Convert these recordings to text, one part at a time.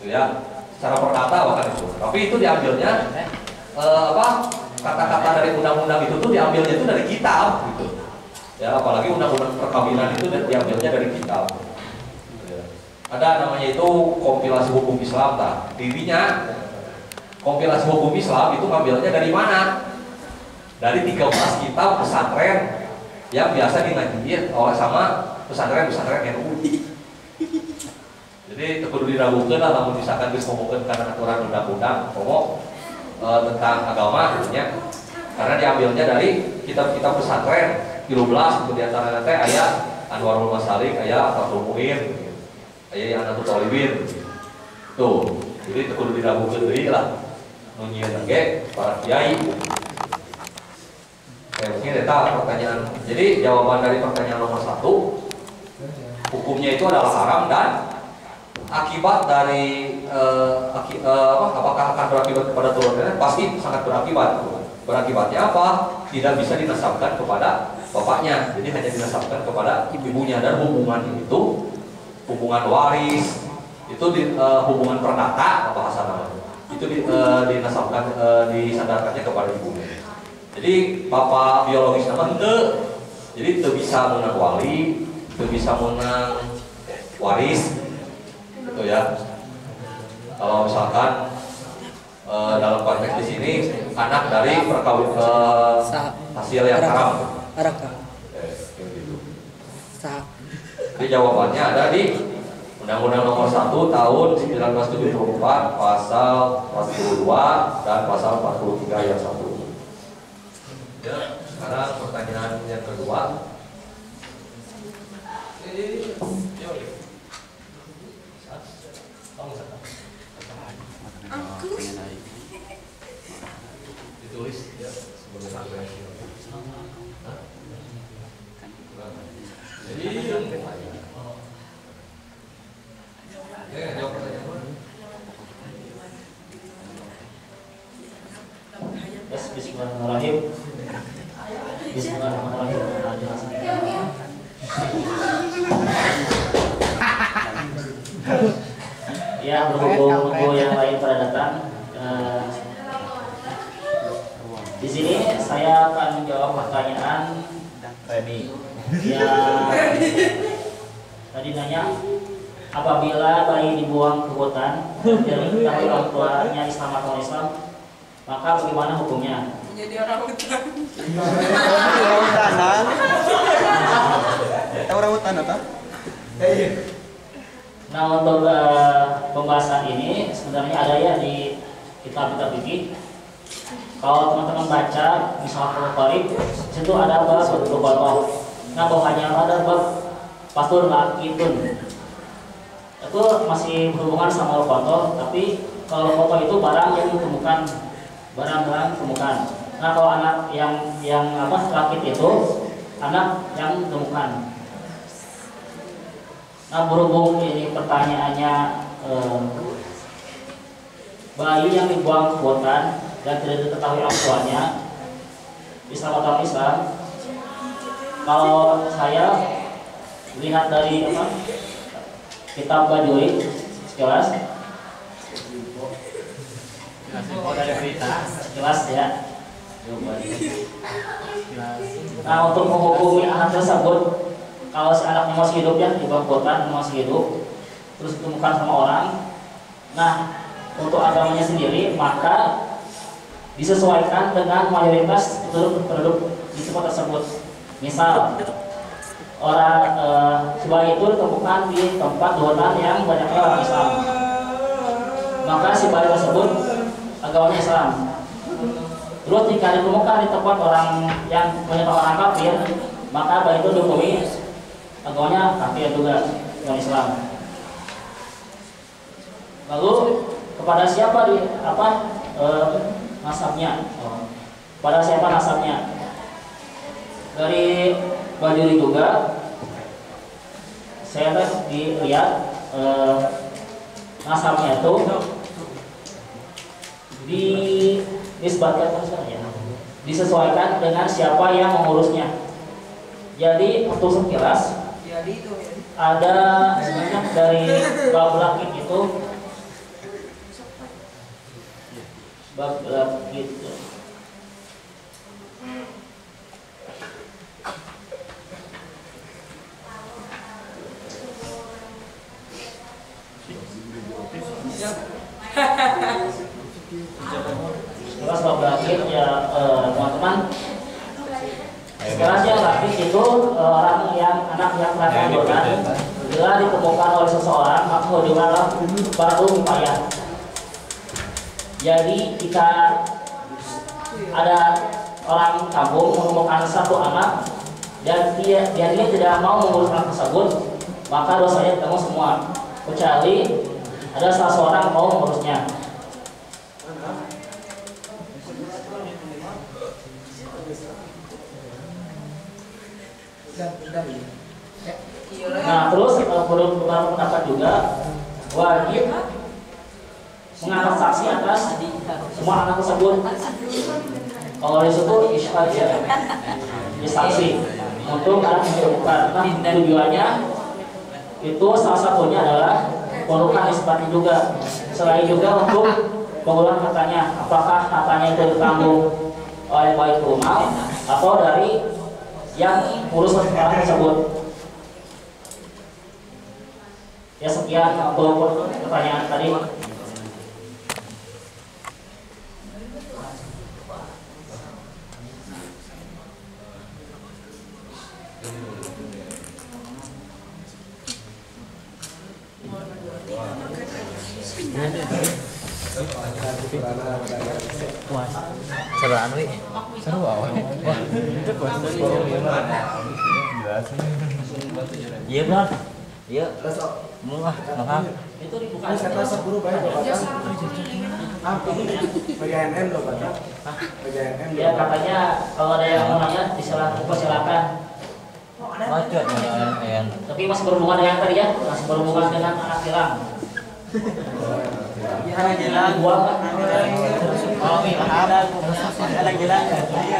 gitu ya, secara perdata bahkan itu. Tapi itu diambilnya kata-kata dari undang-undang itu tuh diambilnya itu dari kitab gitu. Ya, apalagi undang-undang perkawinan itu diambilnya dari kitab. Ada namanya itu kompilasi hukum Islam, dirinya kompilasi hukum Islam itu ngambilnya dari mana? Dari 13 kitab pesantren yang biasa dingajiin oleh sama pesantren-pesantren NU. Jadi kudu diragukeun lah lamun misalkan geus ngomongkeun kana aturan undang-undang tentang agama gitu nya. Karena diambilnya dari kitab-kitab pesantren 13 gitu di antaranya teh aya Anwarul Masalik, aya Fathul Muin, aya Anatul Talibin. Tuh, jadi kudu diragukeun deui lah. Nu nyieun ge para kiai. Mungkin eta pertanyaan. Jadi jawaban dari pertanyaan nomor 1, hukumnya itu adalah haram dan akibat dari apakah akan berakibat kepada turunannya? Pasti sangat berakibat. Berakibatnya apa? Tidak bisa dinasabkan kepada bapaknya, jadi hanya dinasabkan kepada ibunya, dan hubungan itu hubungan waris itu hubungan perdata bahasa namanya itu dinasabkan disandarkannya kepada ibunya. Jadi bapak biologis nama ente, jadi itu bisa menang wali, itu bisa menang waris, gitu ya. Kalau misalkan dalam konteks di sini anak dari perkawin hasil yang haram. Jadi jawabannya ada di Undang-Undang Nomor 1 Tahun 1974 Pasal 42 dan Pasal 43 ayat 1. Ya, sekarang pertanyaan yang kedua. Ditulis ya sebagai sampai. Jadi jawab pertanyaan. Bismillahirrahmanirrahim. Bismillahirrahmanirrahim. Ya, berhubung yang lain pada datang, di sini saya akan menjawab pertanyaan Remi. Ya, tadi nanya, apabila bayi dibuang ke hutan dari ketahui orang tuanya Islam atau Islam, maka bagaimana hukumnya? Menjadi orang hutan. Orang hutanan. Orang hutan apa? Nah, untuk pembahasan ini sebenarnya ada ya di kitab-kitab fikih. Kalau teman-teman baca misalnya Al-Qarib, situ ada bab berkotoh. Nah, bawahnya ada bab pastur lakitun. Itu masih berhubungan sama kotoh, tapi kalau kotoh itu barang yang ditemukan, barang-barang ditemukan. Nah, kalau anak yang lakit itu anak yang ditemukan. Nah, berhubung ini pertanyaannya bayi yang dibuang ke hutan dan tidak diketahui orang tuanya, Islam atau Islam, kalau saya lihat dari kitab Bajuri jelas ya. Nah, untuk menghukumi anak tersebut, kalau si anaknya masih hidup ya, dibuang ke hutan masih hidup, terus ditemukan sama orang, nah untuk agamanya sendiri maka disesuaikan dengan mayoritas penduduk di tempat tersebut. Misal orang si itu ditemukan di tempat hutan yang banyak orang Islam, maka si bayi tersebut agamanya Islam. Terus jika ditemukan di tempat orang yang banyak orang kafir, maka bayi itu dihukumi agamanya kafir juga dengan Islam. Lalu kepada siapa nasabnya? Pada siapa nasabnya? Dari Bajuri juga saya dilihat nasabnya itu disesuaikan dengan siapa yang mengurusnya. Jadi untuk sekilas ada sebanyak dari bab lakit itu bab gitu. Sekarang bab rakit ya teman-teman. Sekarang yang rakit itu orang yang anak yang perhatian donan bila ditemukan oleh seseorang maka hukumannya baru upaya. Jadi jika ada orang kampung menemukan satu anak dan dia tidak mau mengurus anak tersebut, maka dosanya ditanggung semua kecuali ada salah seorang mau mengurusnya. Nah terus menurut beberapa pendapat juga wajib mengangkat saksi atas semua anak tersebut. Kalau di situ isyhad ya, saksi untuk anak ditemukan. Nah tujuannya itu salah satunya adalah merupakan isbat juga. Selain juga untuk pengulangan hartanya, apakah hartanya itu ditanggung oleh baik rumah atau dari yang urus orang tersebut. Ya sekian untuk pertanyaan tadi. Seru anu wi. Seru awal. Wah, itu iya benar. Iya. Mulah, mahal. Itu dibuka. Kata seburu baik Bapak. PGNM loh Bapak. PGNM. Ya katanya kalau ada yang mau nanya silakan. Macet PGNM. Tapi masih berhubungan dengan tadi ya, masih berhubungan dengan anak hilang. Anak gilang. Buang kan? Oh, anak gilang.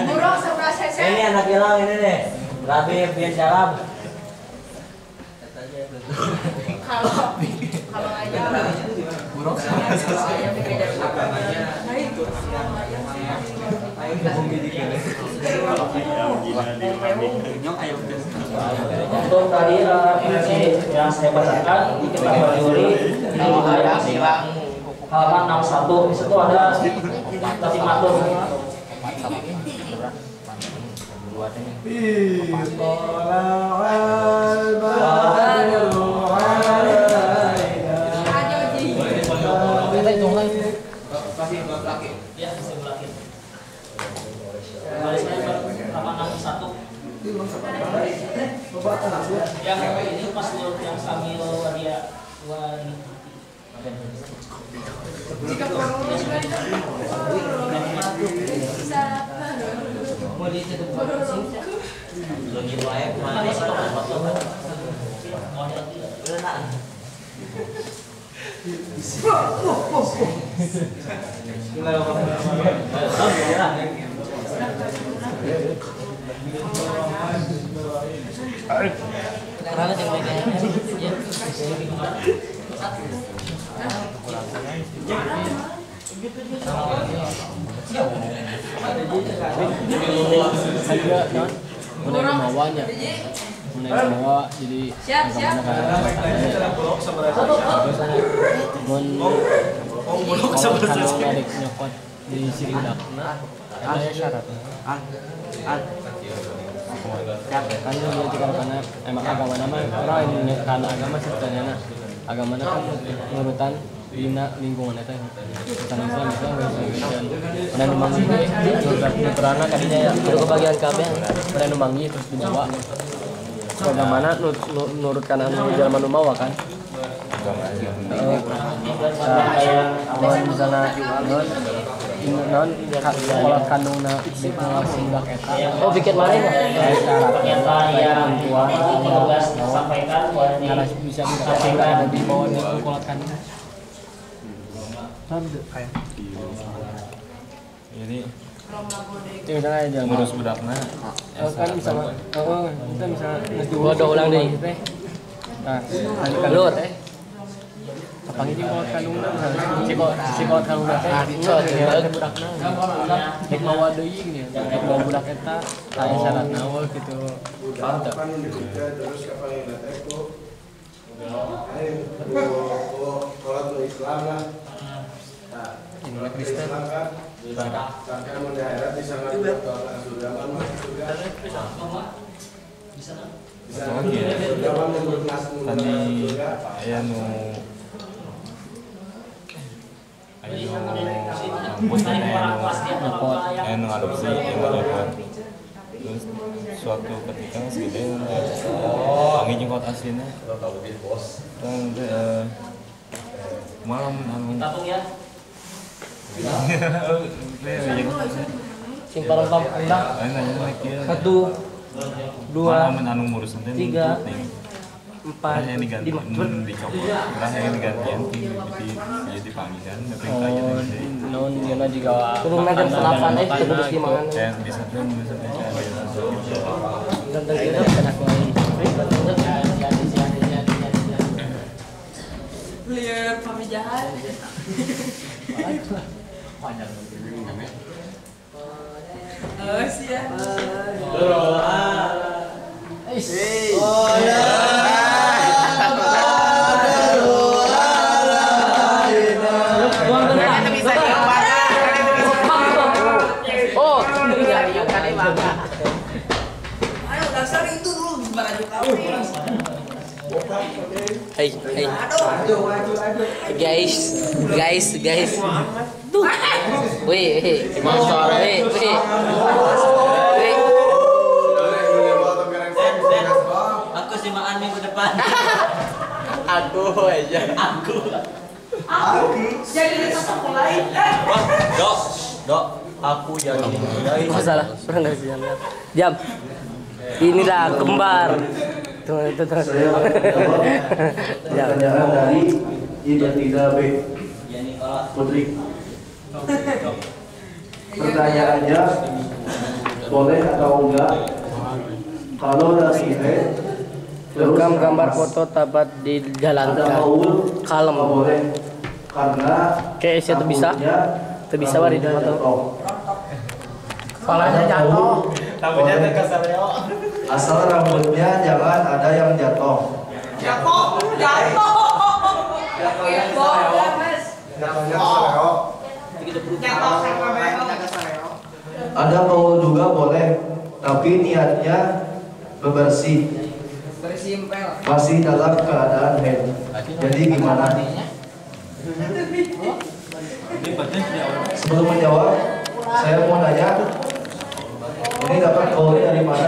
Burung sebelah sese. Ini anak hilang ini nih. Rabi bin Syarab. Kalau ayam burung Untuk tadi yang saya bacakan kita berdiri di ayat halaman 61 di situ ada tatimatur. Ya, sebelah kiri. Halaman 61. Yang ini pas yang sambil dia jika burung sudah bisa mau ditutup Lagi wae kemana sih karena yang bagian bawanya mulai bawa jadi siap kalau narik nyokot di siridak ada syarat kan dia juga karena emang agama nama orang ini karena agama sebenarnya agama kan ngurutan dina lingkungan itu tentang Islam itu dan numangi nutrana kadinya ya ada kebagian kabeh dan numangi terus dibawa bagaimana nurut kanan jalan manumawa kan misalnya non kalau kandungna budak eta oh bikin mana ternyata yang tugas sampaikan karena bisa disampaikan di bawah kulat kandung ini misalnya aja ngurus budakna kan bisa kita bisa ulang deh nah lur panggil cikot kandungna cikot kandungna teh budakna rek mawa deui gini rek mawa budak eta aya syaratna we kitu mantap terus kapal yang datang itu kalau Islam lah Indonesia Kristen sampai mau daerah di sana sudah mana surga tadi aya nu ngadopsi terus suatu ketika segede panggil jenggot aslinya malam sing paling pampulah 1 2 anu ngurus nanti 3 4 yang diganti dicopot yang digantian jadi panggilan non yana juga turun jam 8 terus di mana bisa tuh ganteng kita kena kuali Lihat kami jahat. Sia. Ayo dasar itu dulu baju kami. Hey guys tuh weh Aku simaan minggu depan. aku aja Aku jadi tetap mulai. Dok, aku jadi masalah pernah sih jam inilah kembar tuh pertanyaan dari Ibtida B Putri. Pertanyaannya boleh atau enggak kalau dari rekam gambar foto dapat dijalankan kalem boleh karena kayak saya tuh bisa wari di foto kepalanya jatuh rambutnya terkesan asal rambutnya jangan ada yang jatuh. Ada kaul juga boleh, tapi niatnya bebersih, masih dalam keadaan haid. Jadi gimana? Sebelum menjawab, saya mau nanya, ini dapat kaulnya dari mana?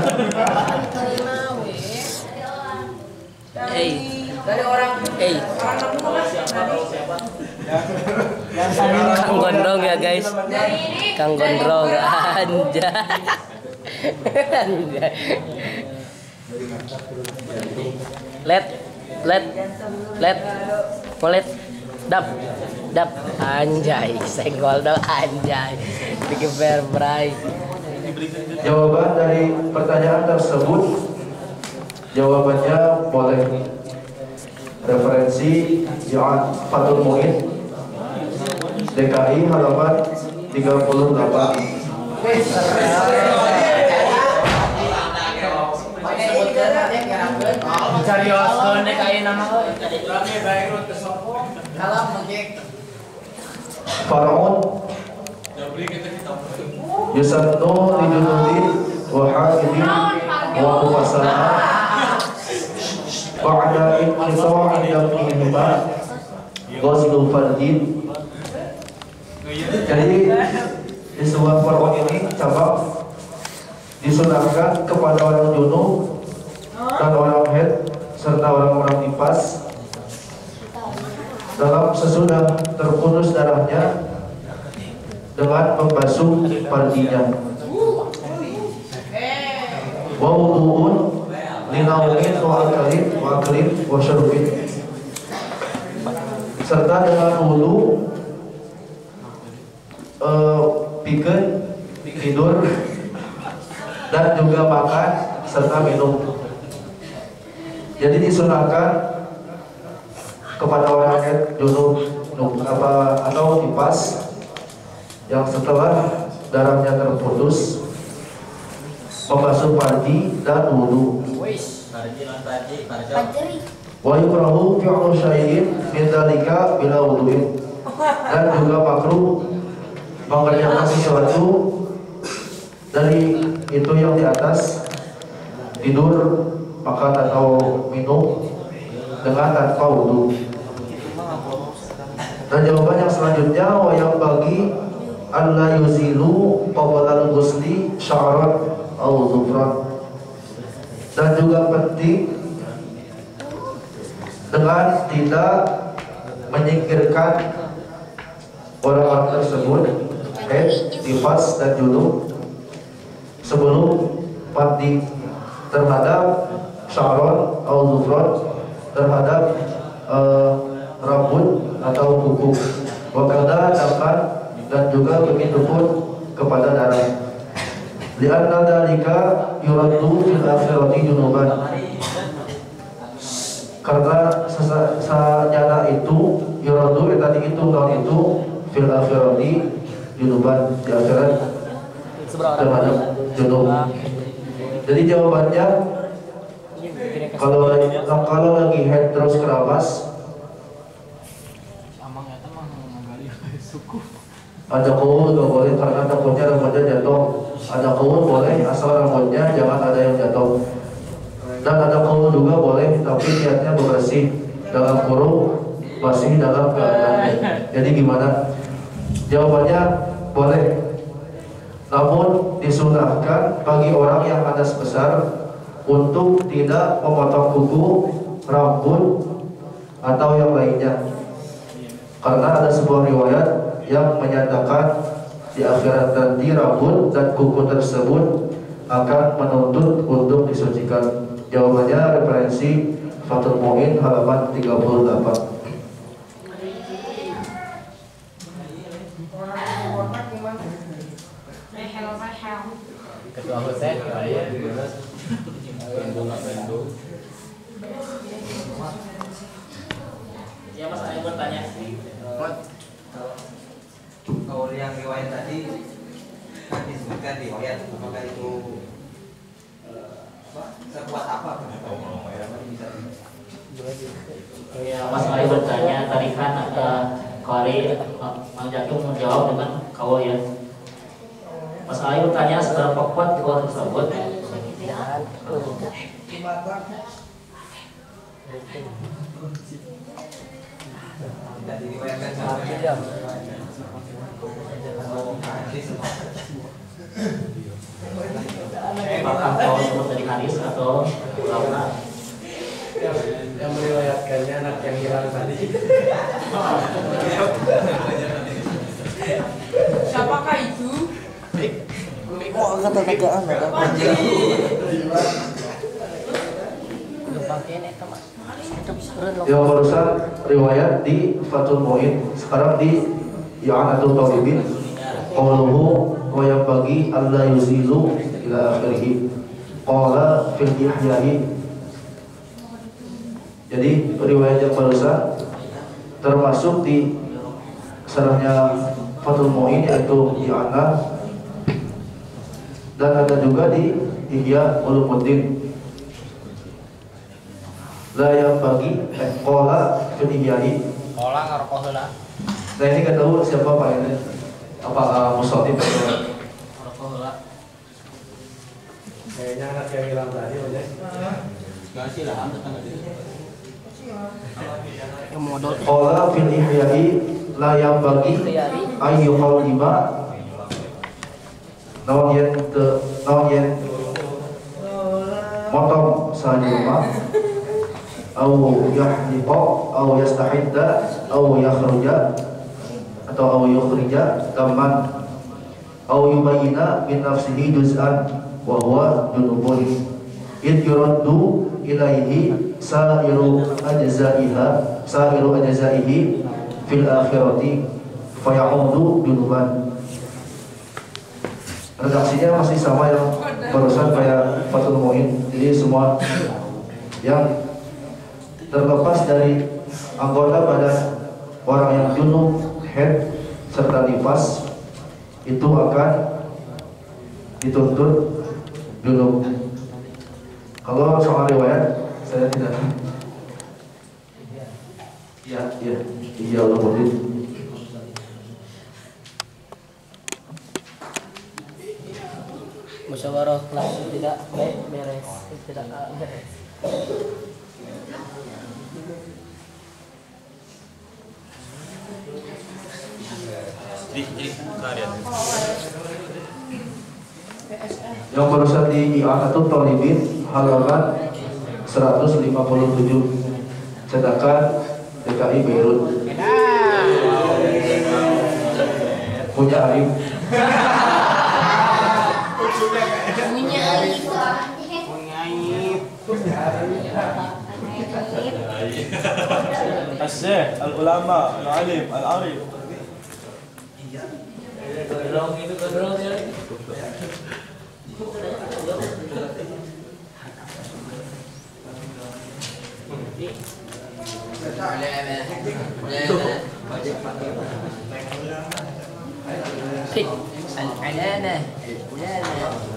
Dari orang Kang Gondrong ya guys. Kang Gondrong anjay. Let dap anjay senggol dong anjay bikin fair bray. Jawaban dari pertanyaan tersebut, jawabannya boleh. Referensi Johan Fatul Muin DKI halaman 38. Cari osgon DKI nama Faraun Yusannu Lijunudi Wahadidi Wa Mufassara Ba'da inqita'i damihima Ghazlu fardin. Jadi di sebuah Faraun ini cabang disunahkan kepada orang junub dan orang haid serta orang-orang nifas dalam sesudah terputus darahnya dengan membasuh fardinya. Wa wudu'un linaumin wa aklin wa syurbin, serta dengan wudu pikeun tidur dan juga makan serta minum. Jadi disunahkan kepada orang haid junub atau nifas yang setelah darahnya terputus membasuh parji dan wudu. Wa yukrahu fi'lu syai'in min dzalika bila wudu'in. Dan juga makruh mengerjakan sesuatu dari itu yang di atas, tidur, makan atau minum dengan tanpa wudu. Dan jawaban yang selanjutnya, wa yang bagi alla yuzilu qabla al-ghusli sya'ran aw dhufran. Dan juga penting dengan tidak menyingkirkan orang-orang tersebut haid, nifas dan junub sebelum mandi terhadap sya'ran atau dhufran, terhadap rambut atau kuku, wakada dapat, dan juga begitu pun kepada darah. Lianna dzalika yuraddu fil akhirati junuban. Karena sanyana itu yuraddu tadi itu tahun itu fil akhirati junuban, di akhirat terhadap junub. Jadi jawabannya kalau lagi haid terus keramas, ada kaul nggak boleh karena takutnya rambutnya jatuh. Ada kaul boleh asal rambutnya jangan ada yang jatuh. Dan ada kaul juga boleh tapi niatnya bersih, dalam kurung masih dalam keadaan. Jadi gimana? Jawabannya boleh. Namun disunahkan bagi orang yang hadas besar untuk tidak memotong kuku, rambut atau yang lainnya. Karena ada sebuah riwayat yang menyatakan di akhirat nanti rambut dan kuku tersebut akan menuntut untuk disucikan. Jawabannya referensi Fathul Mu'in halaman 38. Ketua Husen ya. Ya Mas, saya bertanya. Kalau yang riwayat tadi kan disebutkan riwayat, apakah itu sekuat apa? Ya Mas Ali bertanya tadi kan kali Mang Jakim menjawab dengan kawal ya. Mas Ali bertanya seberapa kuat kawal tersebut? Tidak diriwayatkan Apakah kawal tersebut dari hadis atau ulama? Yang meriwayatkannya anak yang hilang tadi. Siapakah itu? Oh, kata negaan ada. Yang barusan riwayat di Fathul Mu'in, sekarang di I'anatul Talibin. Qauluhu wa yanbaghi alla yuzilu ila akhirih. Qala fil ihya'i. Jadi riwayat yang barusan termasuk di sarahnya Fathul Mu'in yaitu I'anah, dan ada juga di Ihya Ulumuddin. La yang bagi qala fil ihya'i. Qala ngaroko heula. Nah ini enggak tahu siapa Pak ini. Apa Musatib atau Kayaknya anak yang hilang tadi aja. Kasih lah, tetangga dia. Yang modal. qala fil ihya'i la yang bagi ayyuhal lima. Naon yen motong sajuma au yahliqa au yastahidda au yakhruja atau au yukhrija daman au yubayyina min nafsihi juz'an wa huwa junubun id yuraddu ilaihi sa'iru ajza'ihi fil akhirati fayaudu junuban. Redaksinya masih sama yang barusan kayak Fathul Mu'in. Jadi semua yang terlepas dari anggota badan orang yang junub, haid serta nifas itu akan dituntut junub. Kalau soal riwayat saya tidak. Iya Allah boleh. Musyawarah kelas tidak beres, tidak beres. Yang barusan di I'anatul Thalibin halaman 157, sedangkan DKI Beirut punya aib. Al-Syekh, Al-Ulama, Al-Alim, Al-Arif. العلامة الفلانة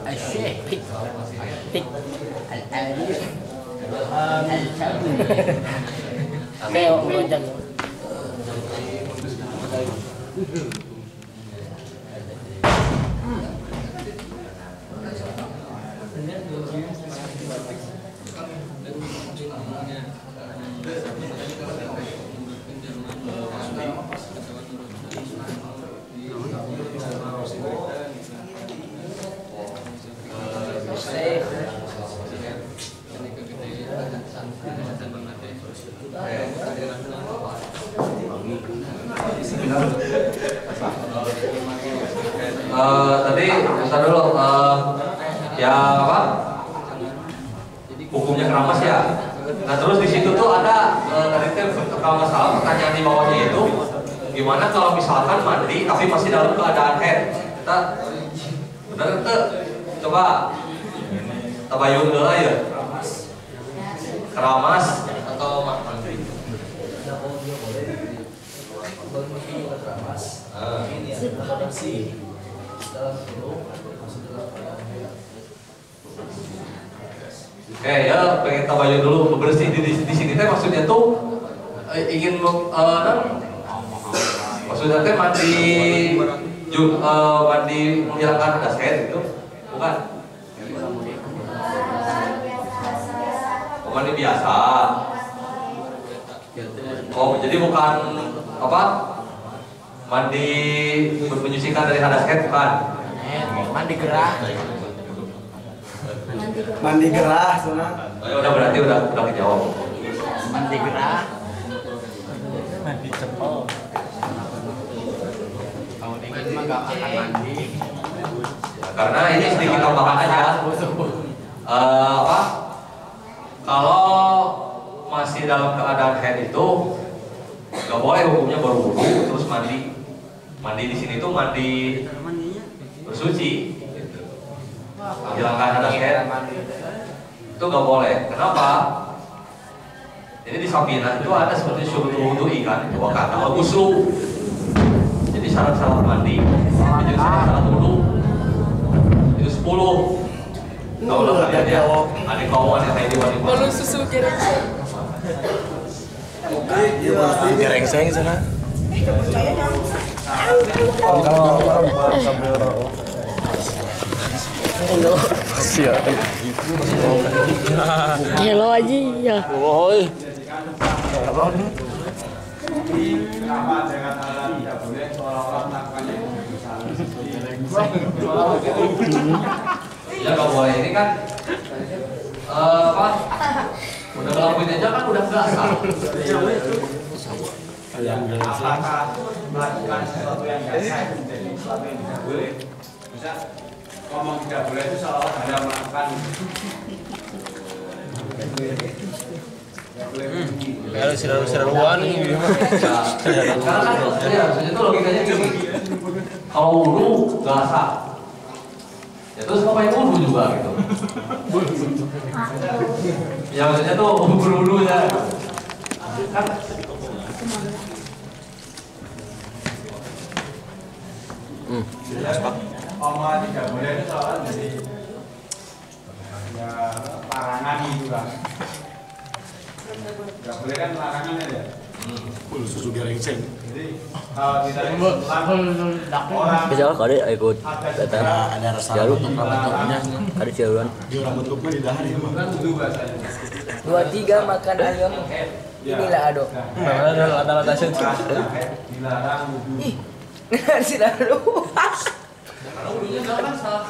الشيخ العارف Tadi besar dulu ya apa hukumnya keramas ya. Nah terus di situ tuh ada tadi kalau nggak salah pertanyaan di bawahnya itu gimana kalau misalkan mandi tapi masih dalam keadaan haid. Kita benar tuh coba tabayun dulu ya keramas atau mandi. Oke ya, pengen tabayun dulu bersih di sini teh maksudnya tuh ingin maksudnya teh mandi menghilangkan hadas haid itu bukan? Mandi biasa. Oh jadi bukan apa? Mandi menyucikan dari hadas haid bukan? Mandi gerah. Mandi gerah, Sunah. Udah berarti udah kejawab. Mandi gerah. Mandi cepol. Kalau ingin mah gak akan mandi. Karena ini sedikit tambahan aja. Apa? Kalau masih dalam keadaan haid itu nggak boleh hukumnya baru wudu terus mandi. Mandi di sini tuh mandi bersuci. Menghilangkan hadas haid itu nggak boleh. Kenapa? Jadi di Safinah itu ada seperti syurut wudu kan, dua kata al-ghuslu. Jadi syarat-syarat mandi, jadi syarat wudu itu 10. Tahu lah kalian ya, ada kaum ada haid wanita. Baru susu kira. Direngseng sana. Hello aja ya. Woi. Ya kalau boleh ini kan apa? Udah ngelakuin aja kan udah nggak sah. Apakah melakukan sesuatu yang nggak sah itu menjadi sesuatu yang tidak boleh? Bisa ngomong tidak boleh itu seolah Anda melakukan Kalau seru-seruan gitu mah. Karena kan ya maksudnya tuh logikanya gini. Kalau wudu nggak sah. Ya terus ngapain wudu juga gitu. Ya maksudnya tuh berwudu ya. Kan Oma tidak boleh itu soal jadi ya larangan gitu lah. Tidak boleh kan larangan ya. Susu gerengseng. Jadi kalau tidak orang Bisa kali ikut datang Ada rasa jalur bentuknya. ada jaluran. Di orang bentuknya di dahan ini mah. kan dulu bahasanya. 23 makan ayam. Inilah ado. Ada rata-rata sih. Dilarang wudhu. Si lalu. Karena wudhunya kan sah.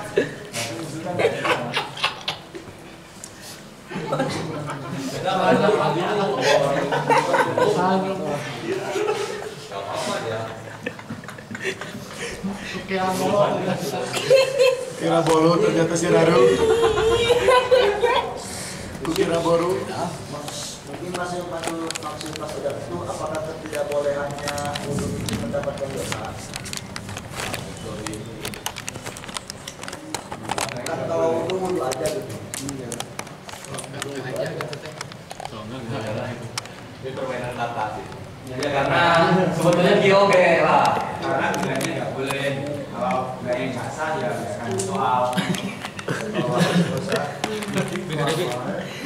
Beda banyak lagi Kira bolu ternyata si Raru. Kira bolu. Mungkin maksud fasilitas itu apakah tidak boleh hanya untuk mendapatkan dosa? Kan kalau wudhu aja gitu. Ini permainan kata sih. Ya karena sebetulnya oke lah. Karena bilangnya nggak boleh. Kalau nggak yang nggak sah ya kan soal.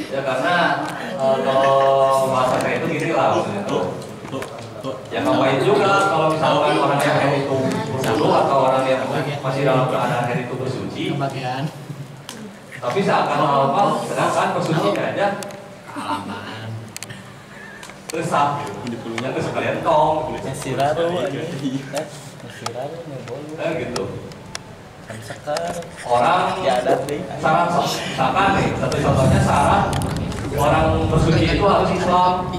Ya karena kalau bahasa kayak itu gini lah maksudnya tuh. Ya ngapain juga kalau misalkan orang yang haid itu berwudu atau orang yang masih dalam keadaan haid itu bersuci. Tapi seakan apa? Sedangkan bersucinya aja kalamaan. Terus sah. Yang sekalian tong. Siraru aja. Siraru bolu. Gitu. Sekarang Orang ya ada nih. syarat misalkan nih satu contohnya syarat orang bersuci itu harus Islam.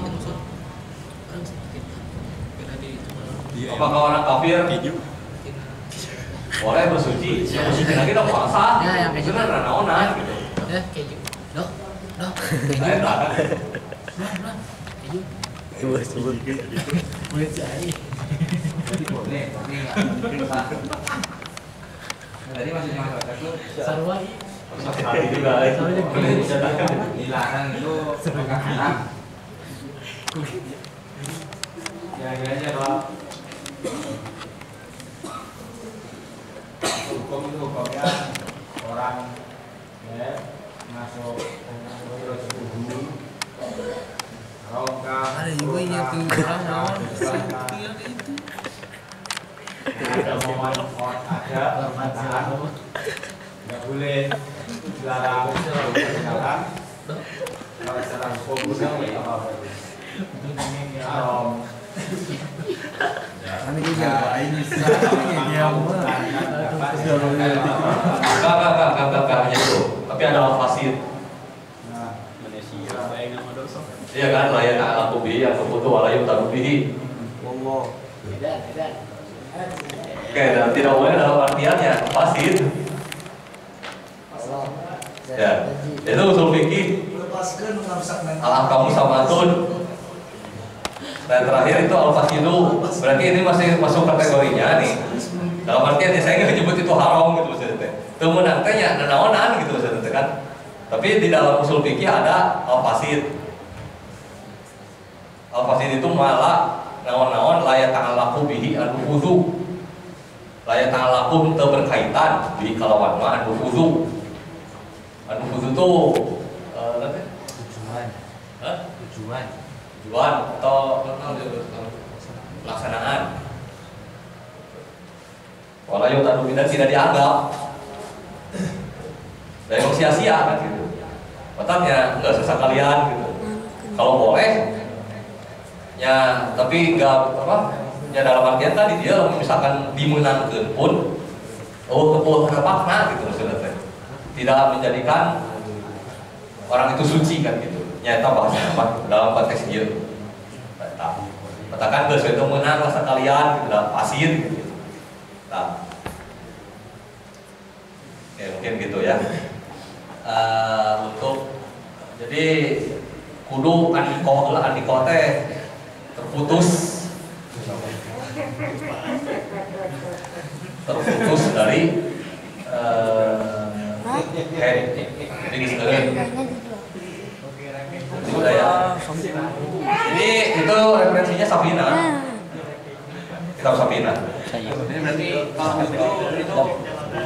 Apakah orang kafir boleh bersuci? Yang bersuci lagi dong puasa. Itu kan rana-onan gitu. Keju. Dok. Saya belakang. Sebut. Boleh cari. Boleh, tapi tadi maksudnya Mas Batak tuh Sarwai. Sekali juga. dilarang itu bukan haram. Ya aja kalau hukum itu hukumnya orang ya masuk terus wudhu. Kalau Ada juga yang tuh orang naon. ada momen ada pernyataan nggak boleh dilarang dilarang kalau secara hukum itu apa haram. Enggak hanya itu. Tapi ada al-fasid. Iya kan, layak aku bihi yang terputus walayu tarubihi. Oke, dan tidak boleh dalam artiannya fasid. Ya, itu usul fikih. Al-ahkamu samatun. Dan terakhir itu al-fasidu. Berarti ini masih masuk kategorinya nih. Dalam artian saya nggak nyebut itu haram gitu maksudnya. Itu menantanya nanaonan gitu maksudnya kan. Tapi di dalam usul fikih ada al-fasid. Al-fasid itu malah naon-naon layak ta'alaku bihi al-wudu. Layak ta'alaku berkaitan di kalawan ma al-wudu. Al-wudu itu tujuan atau pelaksanaan. Walau yang tadu bidan tidak dianggap dan yang sia-sia kan gitu. Makanya nggak susah kalian gitu. Kalau boleh, ya tapi nggak apa? Ya dalam artian tadi dia misalkan dimenangkan pun, makna gitu maksudnya. Tidak menjadikan orang itu suci kan gitu. Nyata bahasa apa dalam konteks dia. Katakan geus itu menang lah sekalian gitu dalam pasir gitu. Nah. Oke, mungkin gitu ya. Untuk jadi kudu andiko teh terputus dari jadi sudah ya. Jadi itu referensinya hukumnya Safina. Kitab Safina. Jadi berarti kalau itu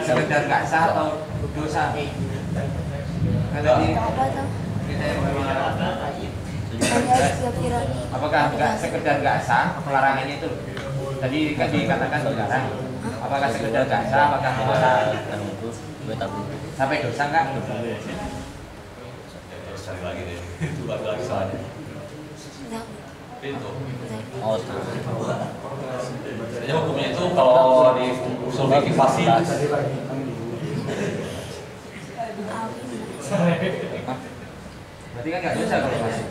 sekedar nggak sah atau dosa? Kan tadi kita apakah nggak sekedar nggak sah pelarangan itu? Tadi kan dikatakan dilarang. Apakah sekedar nggak sah? Apakah dosa? Sampai dosa nggak? Cari lagi deh. Itu lagi soalnya. Pintu. Oh, jadi hukumnya itu kalau di usul fikih fasid. Berarti kan nggak dosa kalau fasid.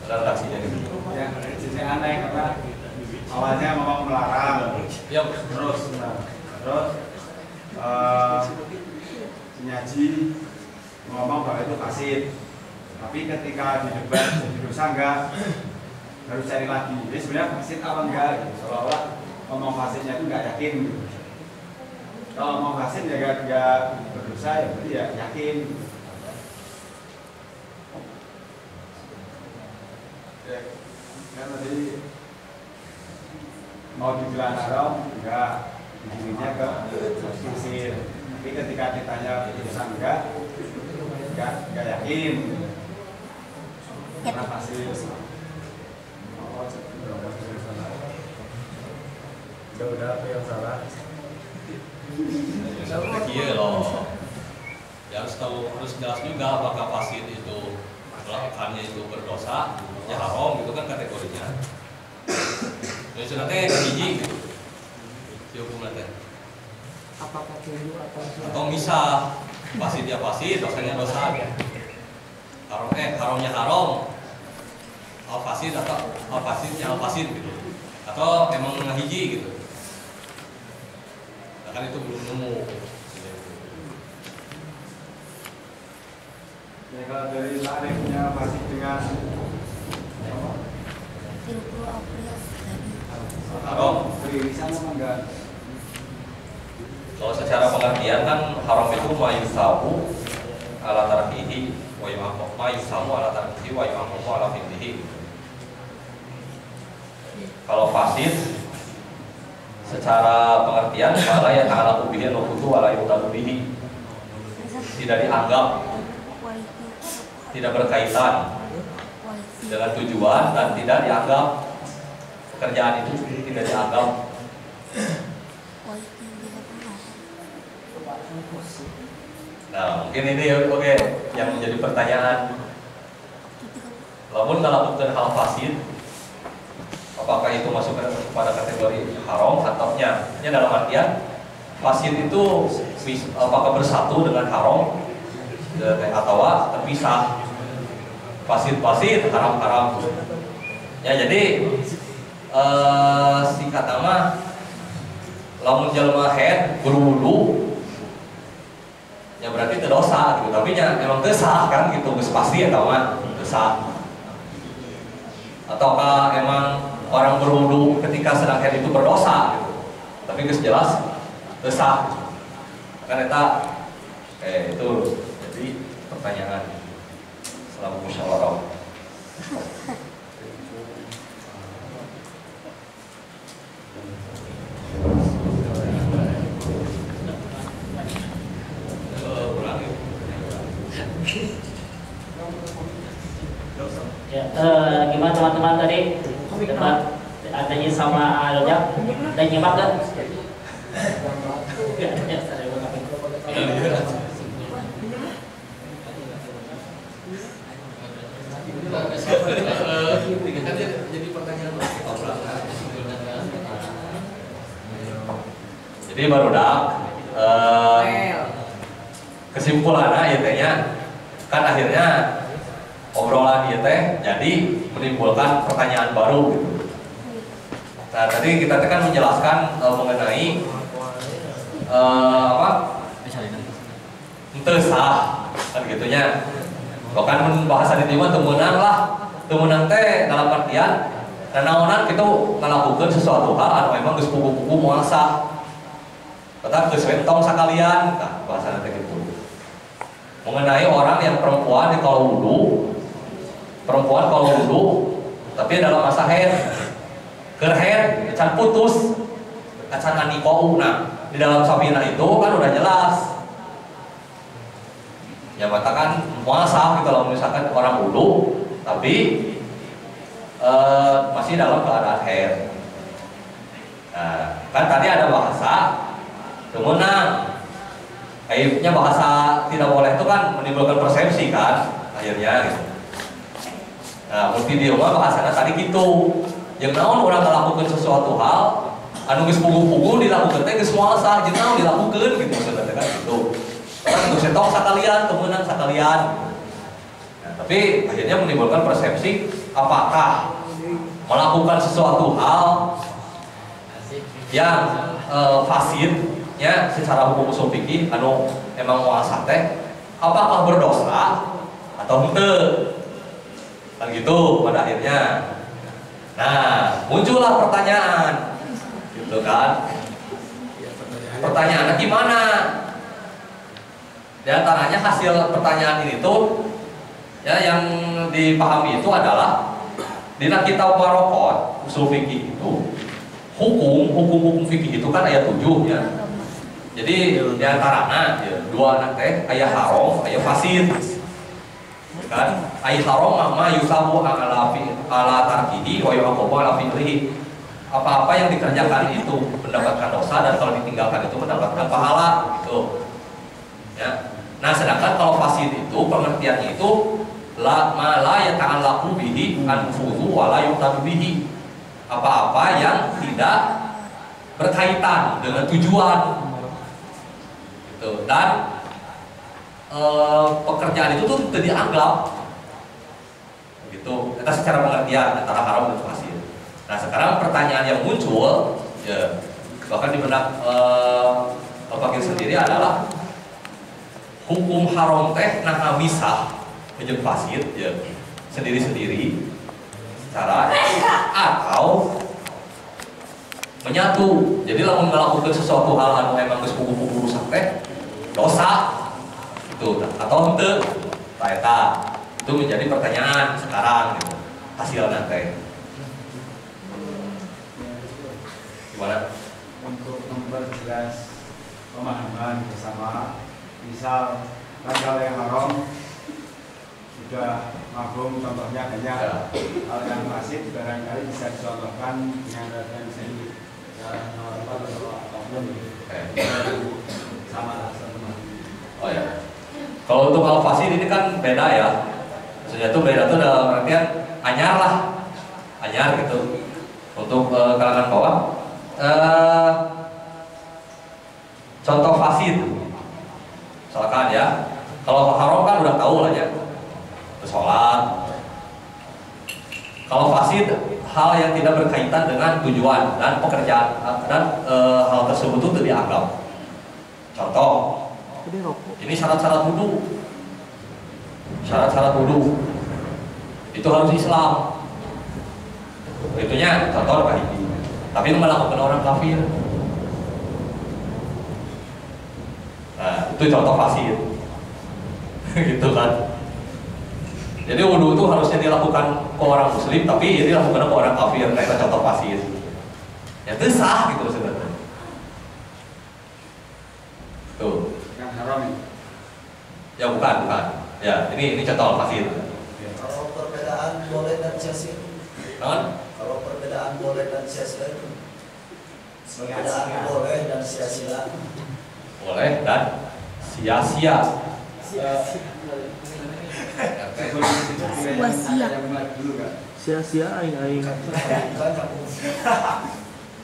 Redaksinya gitu. Ya, jadi aneh karena awalnya memang melarang. Ya, terus penyaji ngomong bahwa itu fasid. Tapi ketika didebat jadi dosa enggak, harus cari lagi. Jadi sebenarnya fasid apa enggak? Gitu. Seolah-olah ngomong fasidnya itu nggak yakin. Gitu. Kalau ngomong fasid ya nggak berdosa ya berarti ya yakin. Ya, kan tadi mau dibilang haram enggak, dibikinnya ke fasid. Tapi ketika ditanya dosa enggak yakin. Karena pasti udah apa yang salah? Iya loh. Ya harus tahu, harus jelas juga apakah fasid itu melakukannya itu berdosa, ya haram gitu kan kategorinya. Jadi sunatnya hiji gitu. Si hukum nanti. Apakah dulu atau bisa fasid ya fasid, dosanya dosa. Haramnya haram. Al fasid atau al fasidnya al fasid gitu. Atau emang hiji gitu. Nah, kan itu belum nemu. Ya kalau dari tarifnya fasid dengan haram. Peririsan apa enggak? Kalau secara pengertian kan haram itu mayusabu ala tarkihi wa mayusabu ala tarkihi wa yu'ammu ala fi'lihi. Kalau fasid secara pengertian malah ya ta'ala bihi nufutu wa la yutabu bihi. Tidak dianggap, tidak berkaitan dengan tujuan dan tidak dianggap, pekerjaan itu tidak dianggap. Nah, mungkin ini oke yang menjadi pertanyaan. Lamun kalau bukan hal fasid, apakah itu masuk kepada kategori haram atau nya? Ini dalam artian fasid itu apakah bersatu dengan haram atau terpisah? Fasid haram. Ya jadi singkat nama lamun jalma head berwudu ya berarti itu dosa gitu, tapi ya emang kesah kan gitu, geus pasti atau mah kesah. Ataukah emang orang berwudu ketika sedang head itu berdosa gitu, tapi geus jelas kesah kan eta itu jadi pertanyaan selama musyawarah. Ya, gimana teman-teman tadi debat adanya sama Rojak dan nyimak kan? Jadi barudak kesimpulannya ya tehnya kan akhirnya obrolan ieu teh jadi menimbulkan pertanyaan baru gitu. Nah, tadi kita kan menjelaskan mengenai apa? Teu sah kan gitunya. Bahkan bahasa di mah temenan lah. Temenan teh dalam artian nanaonan kita ngalakukeun sesuatu hal anu memang geus pugu-pugu moal sah. Tetap geus wentong sakalian, nah bahasa teh gitu. Mengenai orang yang perempuan di kalau wudu perempuan kalau wudhu tapi dalam masa haid can putus can anikau. Nah di dalam Sabina itu kan udah jelas ya katakan muasah gitu kalau misalkan orang wudhu tapi masih dalam keadaan haid. Nah kan tadi ada bahasa kemenang akhirnya bahasa tidak boleh itu kan menimbulkan persepsi kan akhirnya gitu. Nah, mesti di rumah bahasanya tadi gitu. Yang naon orang ngelakukan sesuatu hal, anu geus pugu-pugu dilakukan teh geus moal sah, jeung naon dilakukeun gitu maksudnya kan gitu. Orang geus setok sakalian, temenan sakalian. Nah, tapi akhirnya menimbulkan persepsi apakah melakukan sesuatu hal yang fasid ya secara hukum usul fikih anu emang moal sah teh apakah berdosa atau henteu. Kan gitu pada akhirnya. Nah muncullah pertanyaan gitu kan. Pertanyaannya gimana? Di antaranya hasil pertanyaan ini tuh ya yang dipahami itu adalah di kitab Marokot usul fikih itu hukum fikih itu kan ayat 7 ya. Jadi di antaranya ya, dua nanti ayat haram, ayat fasid. Kan ayat haram mama yusabu ala tarkihi wa yu'aqabu ala fi'lihi. Apa-apa yang dikerjakan itu mendapatkan dosa dan kalau ditinggalkan itu mendapatkan pahala gitu. Ya. Nah, sedangkan kalau fasid itu pengertiannya itu la ma la yata'allaqu bihi anfuzu wa la yuqtadu bihi. Apa-apa yang tidak berkaitan dengan tujuan. Gitu. Dan pekerjaan itu tuh tidak dianggap gitu. Kita secara pengertian antara haram dan fasid. Nah sekarang pertanyaan yang muncul ya, bahkan di benak Al-Fakir sendiri adalah hukum haram teh nah misah jeung fasid ya sendiri-sendiri secara atau menyatu. Jadi lamun melakukan sesuatu hal anu emang geus pugu-pugu rusak teh dosa itu atau henteu eta itu menjadi pertanyaan sekarang gitu hasilnya teh gimana untuk memperjelas pemahaman bersama. Misal hal yang haram sudah mafhum, contohnya banyak hal yang fasid barangkali bisa dicontohkan dengan data sendiri sama. Oh ya. Kalau untuk hal fasid ini kan beda ya. Maksudnya itu beda tuh dalam artian anyar lah. Anyar gitu. Untuk kalangan bawah contoh fasid. Misalkan ya. Kalau haram kan udah tahu lah ya. Sholat. Kalau fasid hal yang tidak berkaitan dengan tujuan dan pekerjaan dan hal tersebut itu dianggap. Contoh ini syarat-syarat wudu. Syarat-syarat wudu itu harus Islam. Itunya contoh kayak ini. Tapi itu melakukan orang kafir. Nah, itu contoh fasid. Gitu kan. Jadi wudu itu harusnya dilakukan ke orang muslim, tapi ini dilakukan ke orang kafir. Nah, itu contoh fasid. Ya itu sah gitu sebenarnya. Tuh. Yang haram ini? Ya bukan. Ya ini contoh fasid. Kalau perbedaan boleh dan sia-sia. Kalau perbedaan boleh dan sia-sia itu. Perbedaan boleh dan sia-sia. Boleh dan sia-sia. Sia-sia aing.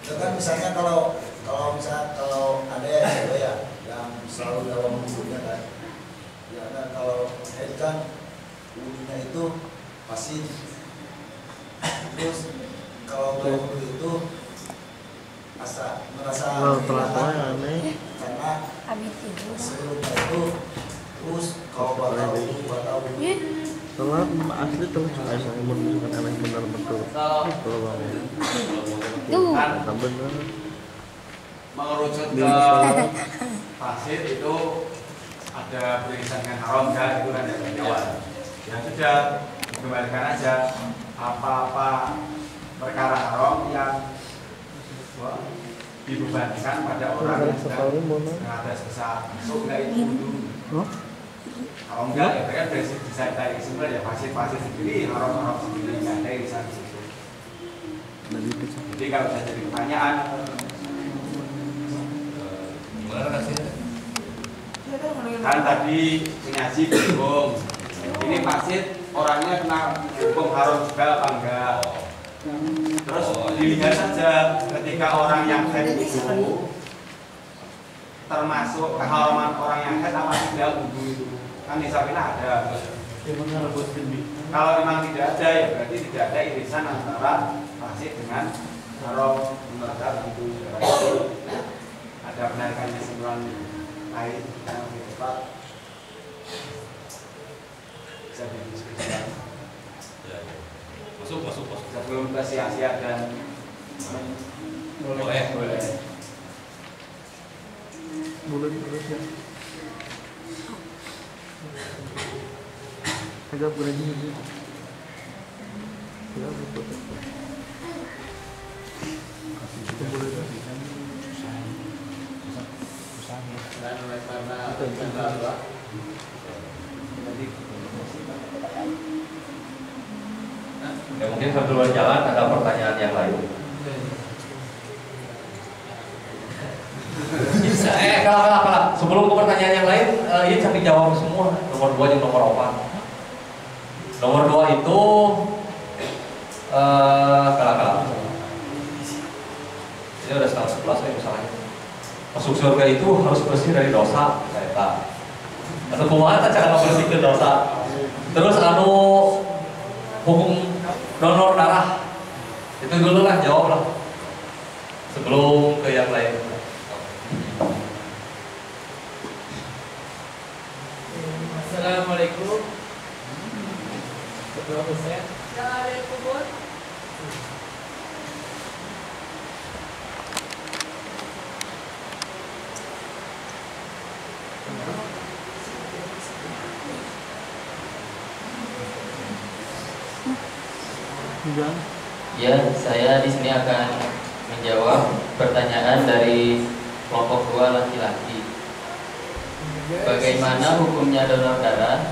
Kan misalnya kalau ada yang selalu dalam wudhunya kan, ya kan kalau haid kan wudhunya itu pasti, terus kalau wudhu itu merasa aneh karena sebelumnya itu terus kalau batal Telat asli terus saya mau misalkan aneh benar betul. Kalau bangun. Tuh. Benar. Mengerucut ke fasid itu ada beririsan dengan haram kan itu kan yang awal. Ya sudah dikembalikan aja apa-apa perkara haram yang dibebankan pada orang yang sedang hadas besar. So enggak itu dulu. Kalau enggak ya kan bisa dari sumber ya fasid sendiri, haram sendiri, nggak ada irisan di situ. Jadi kalau saya jadi pertanyaan, gimana kasihnya? Kan tadi penyaji bingung, ini fasid orangnya kena hukum haram juga apa enggak? Terus dilihat saja ketika orang yang haid itu termasuk keharaman orang yang haid apa tidak wudhu itu kan nisabnya ada. Kalau memang tidak ada ya berarti tidak ada irisan antara fasid dengan haram menurut itu. Ada penarikannya sembilan lain yang lebih tepat bisa didiskusikan. Masuk. Sebelum ke sia-sia dan boleh. Ya. Agak berani aja. Ya, betul. Ya mungkin sambil jalan ada pertanyaan yang lain. Bisa, kalah. Sebelum ke pertanyaan yang lain, ini cari jawab semua. Nomor 2 dan nomor 4. Nomor 2 itu kalah. Ini udah setengah 11 ya misalnya. Masuk surga itu harus bersih dari dosa, saya tahu. Atau kumaha cara membersihkan dosa. Terus hukum donor darah itu dulu lah, jawab lah sebelum ke yang lain. Assalamualaikum. Assalamualaikum. Ya, saya di sini akan menjawab pertanyaan dari kelompok 2 laki-laki. Bagaimana hukumnya donor darah,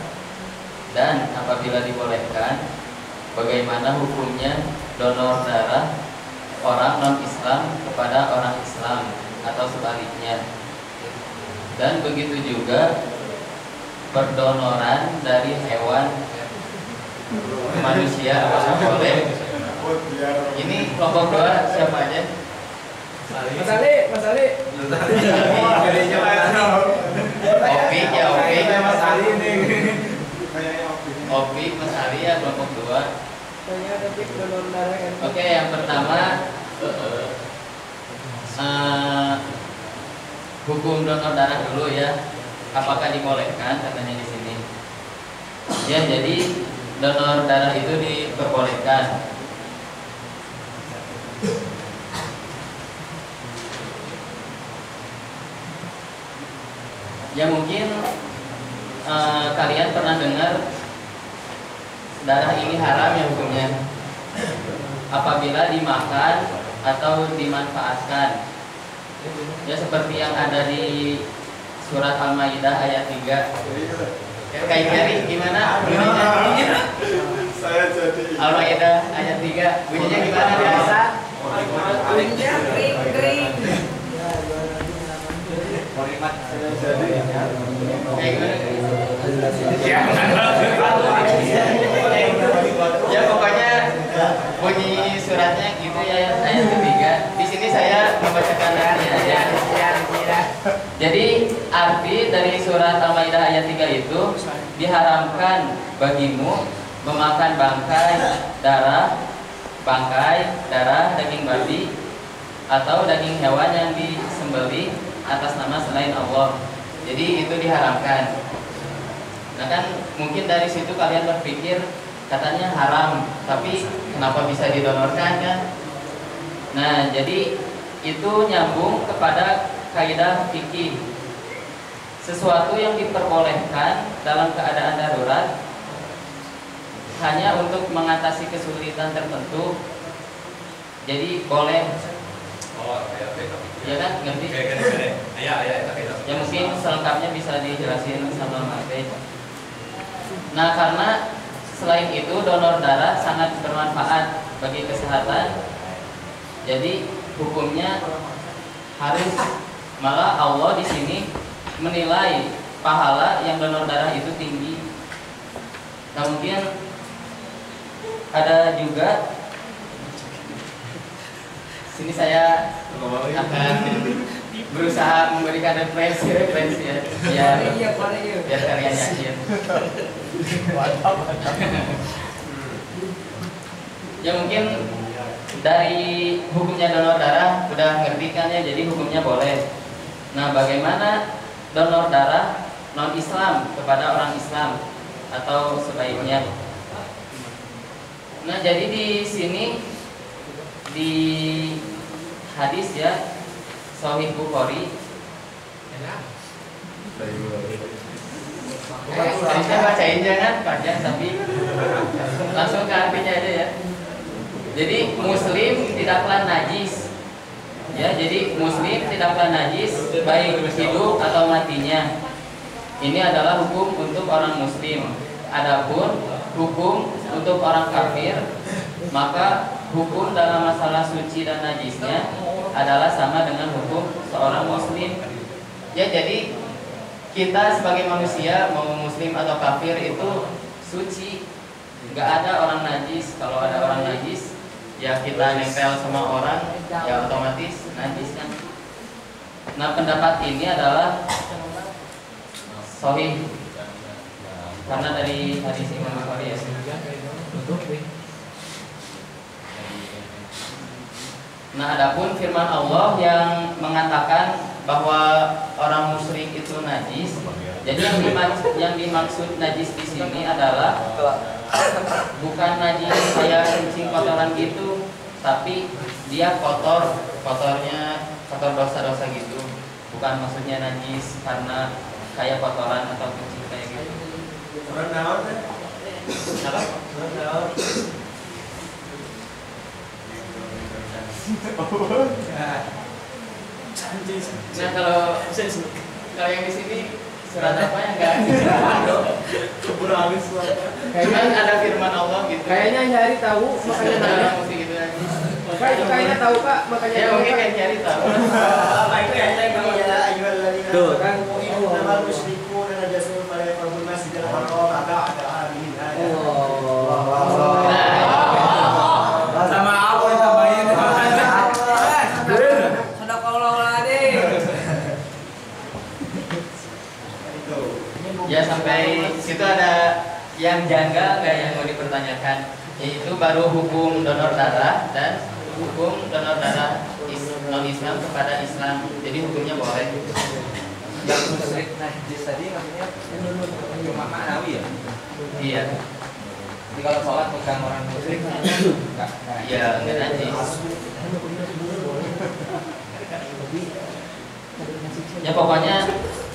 dan apabila dibolehkan, bagaimana hukumnya donor darah orang non-Islam kepada orang Islam atau sebaliknya. Dan begitu juga perdonoran dari hewan manusia apakah boleh? Ini kelompok 2 siapa aja? Mas Ali. Opi, Mas Ali ya kelompok 2. Oke, yang pertama hukum donor darah dulu ya. Apakah dibolehkan katanya di sini? Ya, jadi donor darah itu diperbolehkan. Ya mungkin kalian pernah dengar darah ini haram ya hukumnya apabila dimakan atau dimanfaatkan. Ya seperti yang ada di surat Al-Maidah ayat 3. Kayak Gary gimana bunyinya? Saya jadi Al-Maidah ayat 3 bunyinya gimana biasa? Bunyinya kering. Ya pokoknya bunyi suratnya gitu ya ayat ketiga. Di sini saya membacakan artinya aja. Jadi arti dari surat Al-Maidah ayat 3 itu diharamkan bagimu memakan darah, daging babi atau daging hewan yang disembelih atas nama selain Allah. Jadi itu diharamkan. Nah kan mungkin dari situ kalian berpikir katanya haram, tapi kenapa bisa didonorkan kan? Nah jadi itu nyambung kepada kaidah fikih. Sesuatu yang diperbolehkan dalam keadaan darurat hanya untuk mengatasi kesulitan tertentu, jadi boleh. Ya kan, ngerti? Ya mungkin selengkapnya bisa dijelasin sama Mas Bey. Nah, karena selain itu donor darah sangat bermanfaat bagi kesehatan. Jadi hukumnya harus, malah Allah di sini menilai pahala yang donor darah itu tinggi. Nah, mungkin ada juga sini saya akan berusaha memberikan referensi ya, biar kalian yakin. Ya mungkin dari hukumnya donor darah udah ngerti kan ya, jadi hukumnya boleh. Nah, bagaimana donor darah non Islam kepada orang Islam atau sebaiknya? Nah, jadi di sini di hadis ya Sahih Bukhari. Saya bacain jangan panjang tapi langsung ke artinya aja ya. Jadi muslim tidaklah najis. Ya, jadi muslim tidaklah najis baik hidup atau matinya. Ini adalah hukum untuk orang muslim. Adapun hukum untuk orang kafir, maka hukum dalam masalah suci dan najisnya adalah sama dengan hukum seorang muslim. Ya, jadi kita sebagai manusia mau muslim atau kafir itu suci, nggak ada orang najis. Kalau ada orang najis, ya kita nempel sama orang, ya otomatis najis kan. Nah, pendapat ini adalah sahih karena dari hadis Imam Bukhari ya. Nah, adapun firman Allah yang mengatakan bahwa orang musyrik itu najis. Jadi yang dimaksud najis di sini adalah bukan najis kayak kencing kotoran gitu, tapi dia kotor, kotor dosa-dosa gitu. Bukan maksudnya najis karena kayak kotoran atau kencing kayak gitu. Apa? Nah, kalau yang di sini surat apa yang enggak? Kayaknya ada firman Allah gitu. Kayaknya nyari tahu makanya nanya. Mesti gitu aja. Kak, itu kayaknya tahu Kak, makanya. Ya mungkin kayak nyari tahu. Apa itu yang saya bilang ya ayyuhal ladzina Tuh. amanu innamal musyrikuuna najasun fala yaqrabul masjidal haram ada amin. Sama aku yang tambahin. Sudah kalau lagi. Ya sampai situ ada yang janggal nggak yang mau dipertanyakan, yaitu baru hukum donor darah dan hukum donor darah non Islam kepada Islam. Jadi hukumnya boleh. Yang musyrik najis tadi maksudnya cuma ma'nawi ya? Iya. Jadi kalau sholat bukan orang musyrik enggak. Iya, enggak najis. Ya pokoknya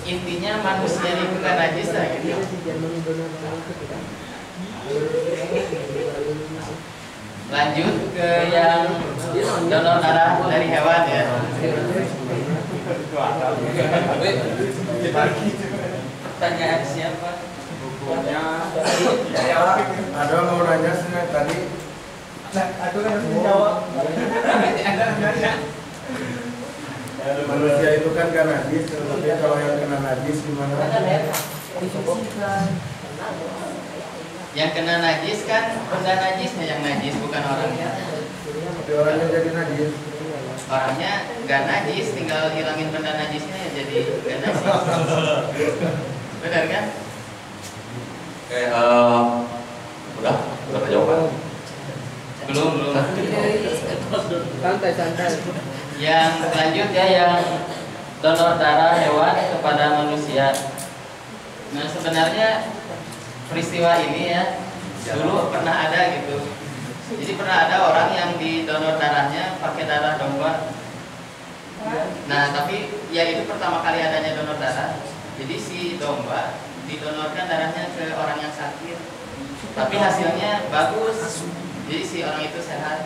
intinya manusia itu kan najis lah gitu. Lanjut ke yang donor darah dari hewan ya. Pertanyaan siapa? Ada mau nanya tadi. Aku kan harus menjawab. Manusia itu kan najis, tapi kalau yang kena najis gimana? Yang kena najis kan benda najisnya yang najis, bukan orangnya. Tapi orangnya jadi najis. Orangnya nggak najis, tinggal hilangin benda najisnya ya jadi nggak najis. Benar kan? Oke, udah terjawab. Belum. Santai. Yang lanjut ya, yang donor darah hewan kepada manusia. Nah, sebenarnya peristiwa ini ya dulu pernah ada gitu. Jadi pernah ada orang yang didonor darahnya pakai darah domba. Nah, tapi ya itu pertama kali adanya donor darah. Jadi si domba didonorkan darahnya ke orang yang sakit. tapi hasilnya bagus, jadi si orang itu sehat.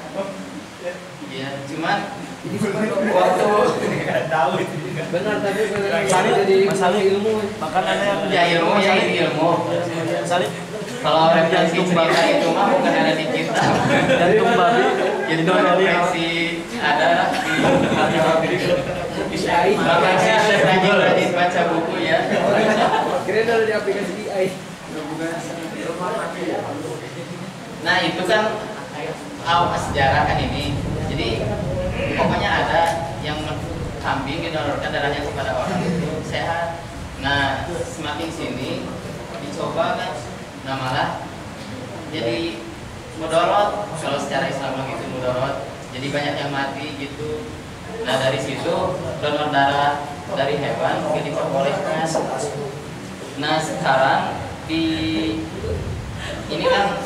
Ya, cuman waktu tahu benar tapi jadi masalah ilmu bahkan ada yang ya ilmu kalau referensi cerita itu mah bukan ada di kita jantung babi itu referensi ada di makanya rajin baca buku ya kira ada di aplikasi AI. Nah itu kan sejarah kan ini. Jadi pokoknya ada yang kambing didonorkan darahnya kepada orang itu sehat. Nah semakin sini dicoba kan, nah malah jadi mudorot. Kalau secara Islam gitu mudorot, jadi banyak yang mati gitu. Nah dari situ donor darah dari hewan mungkin diperbolehkan. Nah sekarang di ini kan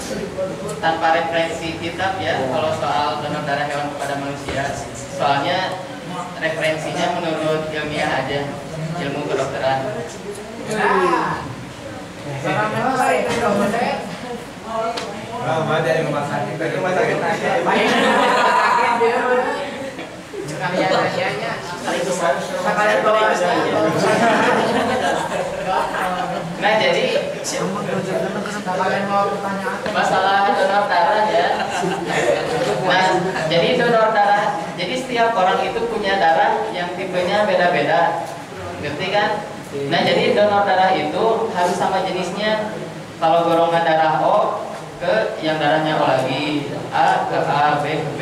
tanpa referensi kitab ya kalau soal donor darah hewan kepada manusia, soalnya referensinya menurut ilmiah aja, ilmu kedokteran. Dari rumah sakit aja. Sekalian nanyanya, sekalian bawa. Nah jadi masalah donor darah ya. Nah jadi donor darah, jadi setiap orang itu punya darah yang tipenya beda-beda, ngerti kan? Nah jadi donor darah itu harus sama jenisnya. Kalau golongan darah O ke yang darahnya O lagi, A ke A, B ke B.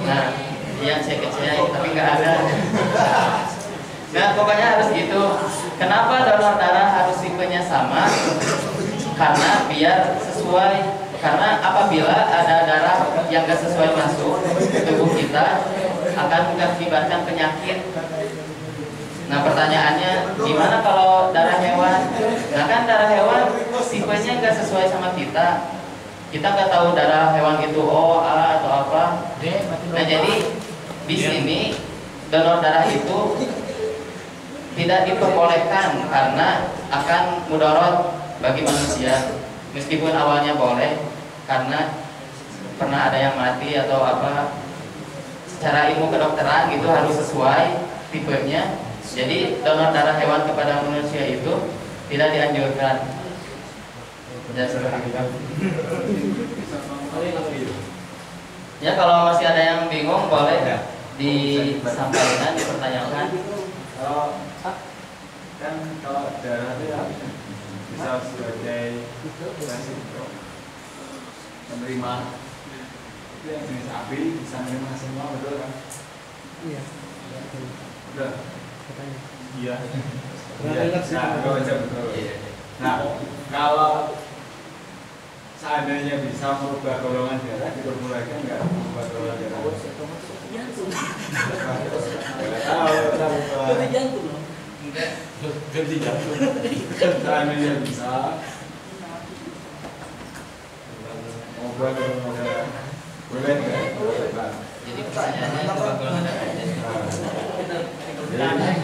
Nah yang C ke C tapi nggak ada. Nah pokoknya harus gitu. Kenapa donor darah harus tipenya sama? Karena biar sesuai. Karena apabila ada darah yang gak sesuai masuk ke tubuh kita akan mengakibatkan penyakit. Nah pertanyaannya gimana kalau darah hewan? Nah kan darah hewan tipenya gak sesuai sama kita. Kita nggak tahu darah hewan itu O, A atau apa. Nah jadi di sini donor darah itu tidak diperbolehkan karena akan mudorot bagi manusia. Meskipun awalnya boleh karena pernah ada yang mati atau apa. Secara ilmu kedokteran itu harus sesuai tipenya. Jadi donor darah hewan kepada manusia itu tidak dianjurkan. Ya kalau masih ada yang bingung boleh disampaikan, dipertanyakan. Kan kalau darah itu bisa sebagai penerima jenis api, bisa menerima semua, betul kan? Iya. Udah. Iya. Nah, kalau seandainya bisa merubah golongan darah, diperbolehkan nggak merubah golongan darah? Ganti jantung. Ganti jantung. Seandainya bisa merubah golongan darah, boleh nggak? Jadi pertanyaannya merubah golongan darah. Jadi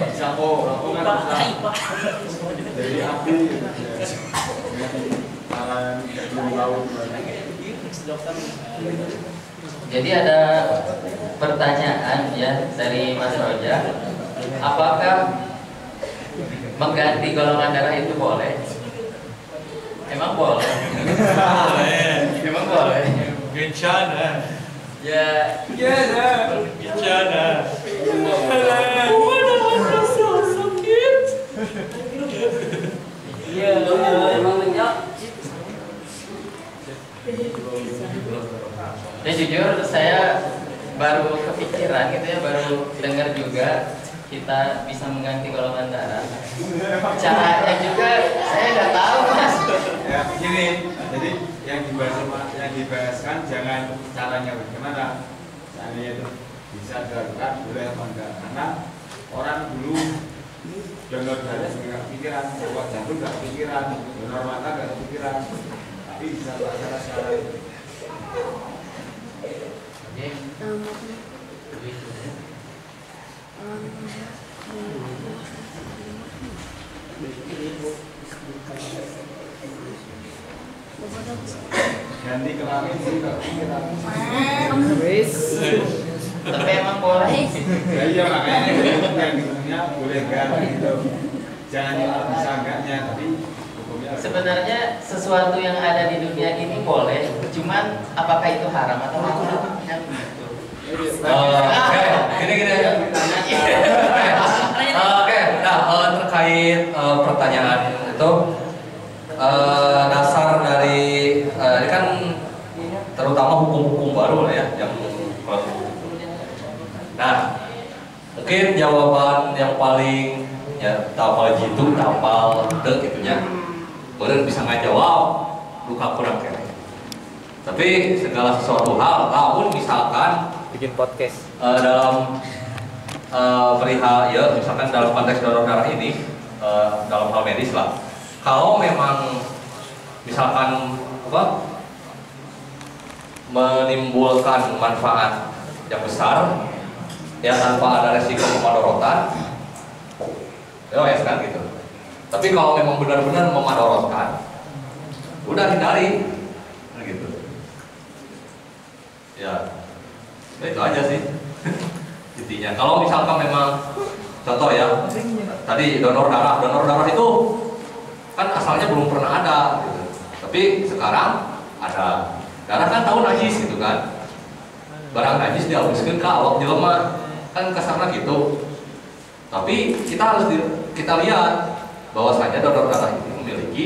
bisa jadi api, Jadi ada pertanyaan ya dari Mas Roja, apakah mengganti golongan darah itu boleh? Emang boleh? Emang boleh? Bencana. Ya. Bencana. Iya, emang banyak. Ya jujur saya baru kepikiran gitu ya, baru dengar juga kita bisa mengganti golongan darah. Caranya juga saya nggak tahu Mas. Ya begini, jadi yang dibahaskan jangan caranya bagaimana. Seandainya itu bisa dilakukan boleh apa enggak? Karena orang dulu donor darah nggak pikiran, buat jantung nggak pikiran, donor mata nggak pikiran, tapi bisa terlaksana sekarang. Ganti kelamin sih kalau Tapi emang boleh. Ya iya makanya yang hukumnya boleh ganti gitu. Jangan yang bisa enggaknya tapi hukumnya. Sebenarnya sesuatu yang ada di dunia ini boleh, cuman apakah itu haram atau halal? Kan gitu. Gini aja. Oke, nah terkait pertanyaan itu dasar dari ini kan terutama hukum-hukum baru lah ya yang nah mungkin jawaban yang paling ya tapal jitu tapal dek gitunya boleh bisa ngajawab luka kurang kere tapi segala sesuatu hal namun misalkan bikin podcast dalam perihal ya misalkan dalam konteks donor darah ini dalam hal medis lah kalau memang misalkan apa menimbulkan manfaat yang besar ya tanpa ada resiko kemadorotan ya kan gitu tapi kalau memang benar-benar memadorotkan udah hindari gitu ya itu aja sih intinya kalau misalkan memang contoh ya tadi donor darah itu kan asalnya belum pernah ada gitu. Tapi sekarang ada darah kan tahu najis gitu kan barang najis dihaluskan ke awak jelema kan kasarnya gitu tapi kita harus kita lihat bahwasanya donor darah ini memiliki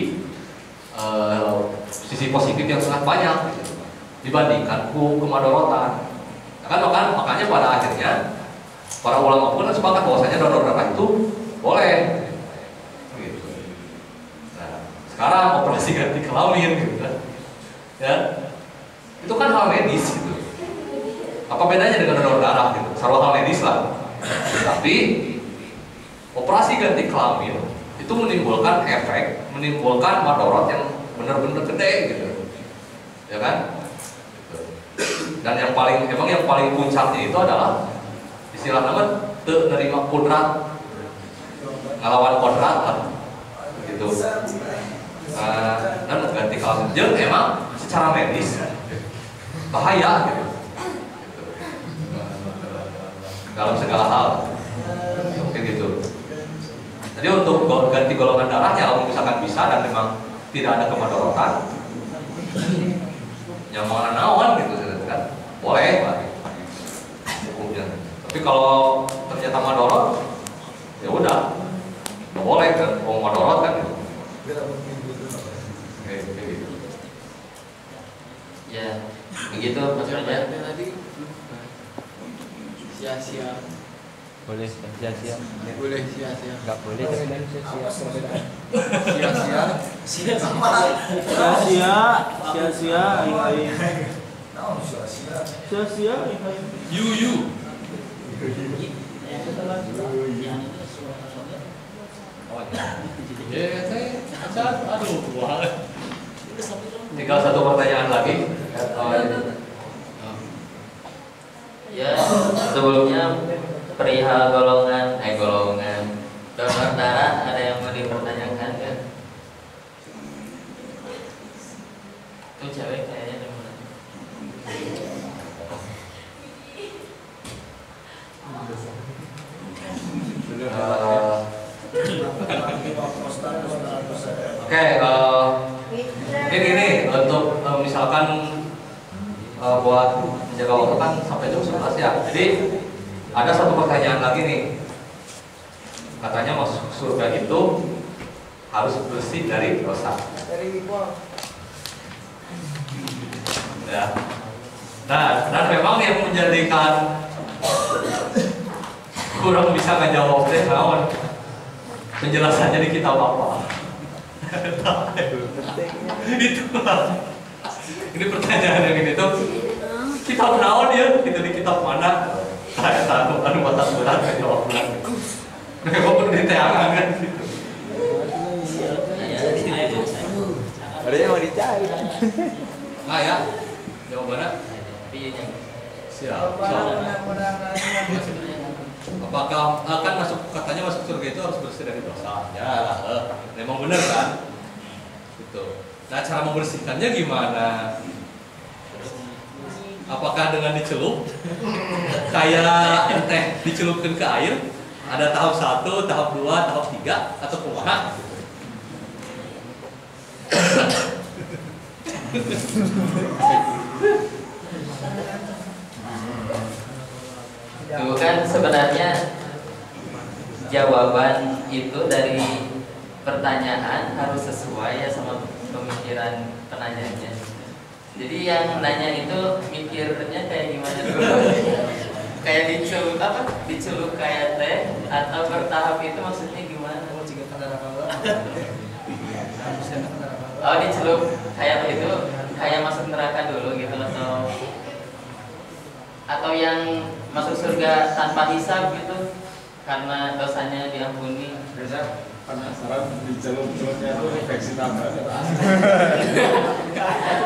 sisi positif yang sangat banyak gitu, dibandingkan kemadorotan makanya pada akhirnya para ulama pun sepakat bahwasanya donor darah itu boleh gitu. Nah, sekarang operasi ganti kelamin gitu kan ya itu kan hal medis gitu apa bedanya dengan donor darah gitu sarwa hal medis lah tapi operasi ganti kelamin itu menimbulkan efek menimbulkan madorot yang benar-benar gede gitu ya kan dan yang paling puncaknya itu adalah istilah nama teu nerima kodrat ngelawan kodrat lah gitu dan ganti kelamin jeung emang secara medis bahaya gitu dalam segala hal mungkin gitu jadi untuk ganti golongan darahnya kalau misalkan bisa dan memang tidak ada kemadorotan yang mau naon gitu kan boleh lah hukumnya tapi kalau ternyata madorot ya udah nggak boleh kan mau madorot kan gitu. Gitu. Ya begitu maksudnya sia-sia boleh sia-sia boleh sia-sia nggak boleh tapi dan sia-sia sia-sia you tinggal satu pertanyaan lagi ya sebelumnya perihal golongan donor darah ada yang mau dipertanyakan kan? Itu cewek kayaknya demam. Oke, mungkin ini untuk misalkan buat menjaga waktu kan sampai jam 11 ya. Jadi ada satu pertanyaan lagi nih. Katanya masuk surga itu harus bersih dari dosa. dari Wipol. Ya. Nah, dan memang yang menjadikan kurang bisa ngejawab deh kawan. Penjelasannya di kitab apa? Itulah. Ini pertanyaan yang ini tuh kitab naon ya? Itu di kitab mana? Saya tahu anu batas berat jawab berat. Memang perlu diteangan kan gitu. Ada yang mau dicari. Nah ya, jawabannya siap. Apakah akan katanya masuk surga itu harus bersih dari dosa? Ya, memang benar kan? Gitu. Nah, cara membersihkannya gimana? Apakah dengan dicelup? Kayak teh dicelupkan ke air? Ada tahap 1, tahap 2, tahap 3 atau kumaha? Bukan, sebenarnya jawaban itu dari pertanyaan harus sesuai ya sama pemikiran penanyanya. Jadi yang nanya itu mikirnya kayak gimana dulu? Kayak dicelup apa? Dicelup kayak teh atau bertahap itu maksudnya gimana? Oh, dicelup kayak itu kayak masuk neraka dulu gitu atau yang masuk surga tanpa hisab gitu karena dosanya diampuni. Penasaran dicelup-celupnya itu infeksi tambah.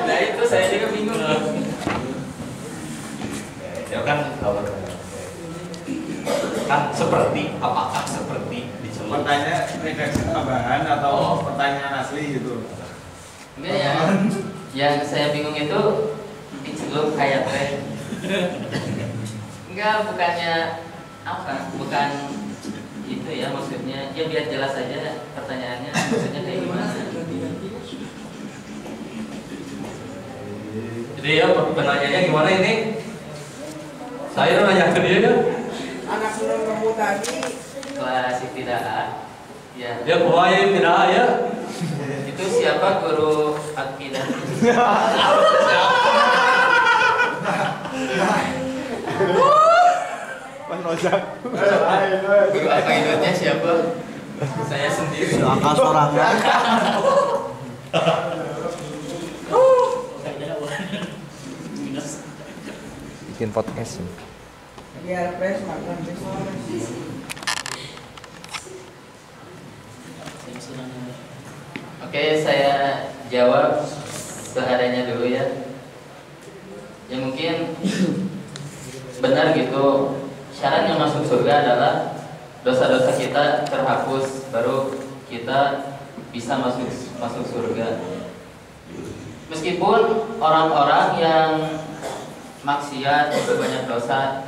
Nah itu saya juga bingung. Ya kan seperti apakah seperti dicelup? Pertanyaan infeksi tambahan atau pertanyaan asli gitu? Enggak, yang saya bingung itu dicelup kayak teh. Enggak, bukannya apa? Bukan itu ya maksudnya. Ya biar jelas aja pertanyaannya maksudnya kayak gimana. Jadi ya penanyanya gimana ini? Saya nanya ke dia kan? Anak sulung kamu tadi kelas ibtidaah. Ya. Dia kuliah ibtidaah ya. Itu siapa guru akidah? Mas Rojak. Guru akidahnya siapa? Saya sendiri. Angka sorangan. Bikin podcast. biar fresh makan besok. Oke, saya jawab seadanya dulu ya. Ya mungkin benar gitu. Syarat yang masuk surga adalah dosa-dosa kita terhapus, baru kita bisa masuk surga. Meskipun orang-orang yang maksiat banyak dosa,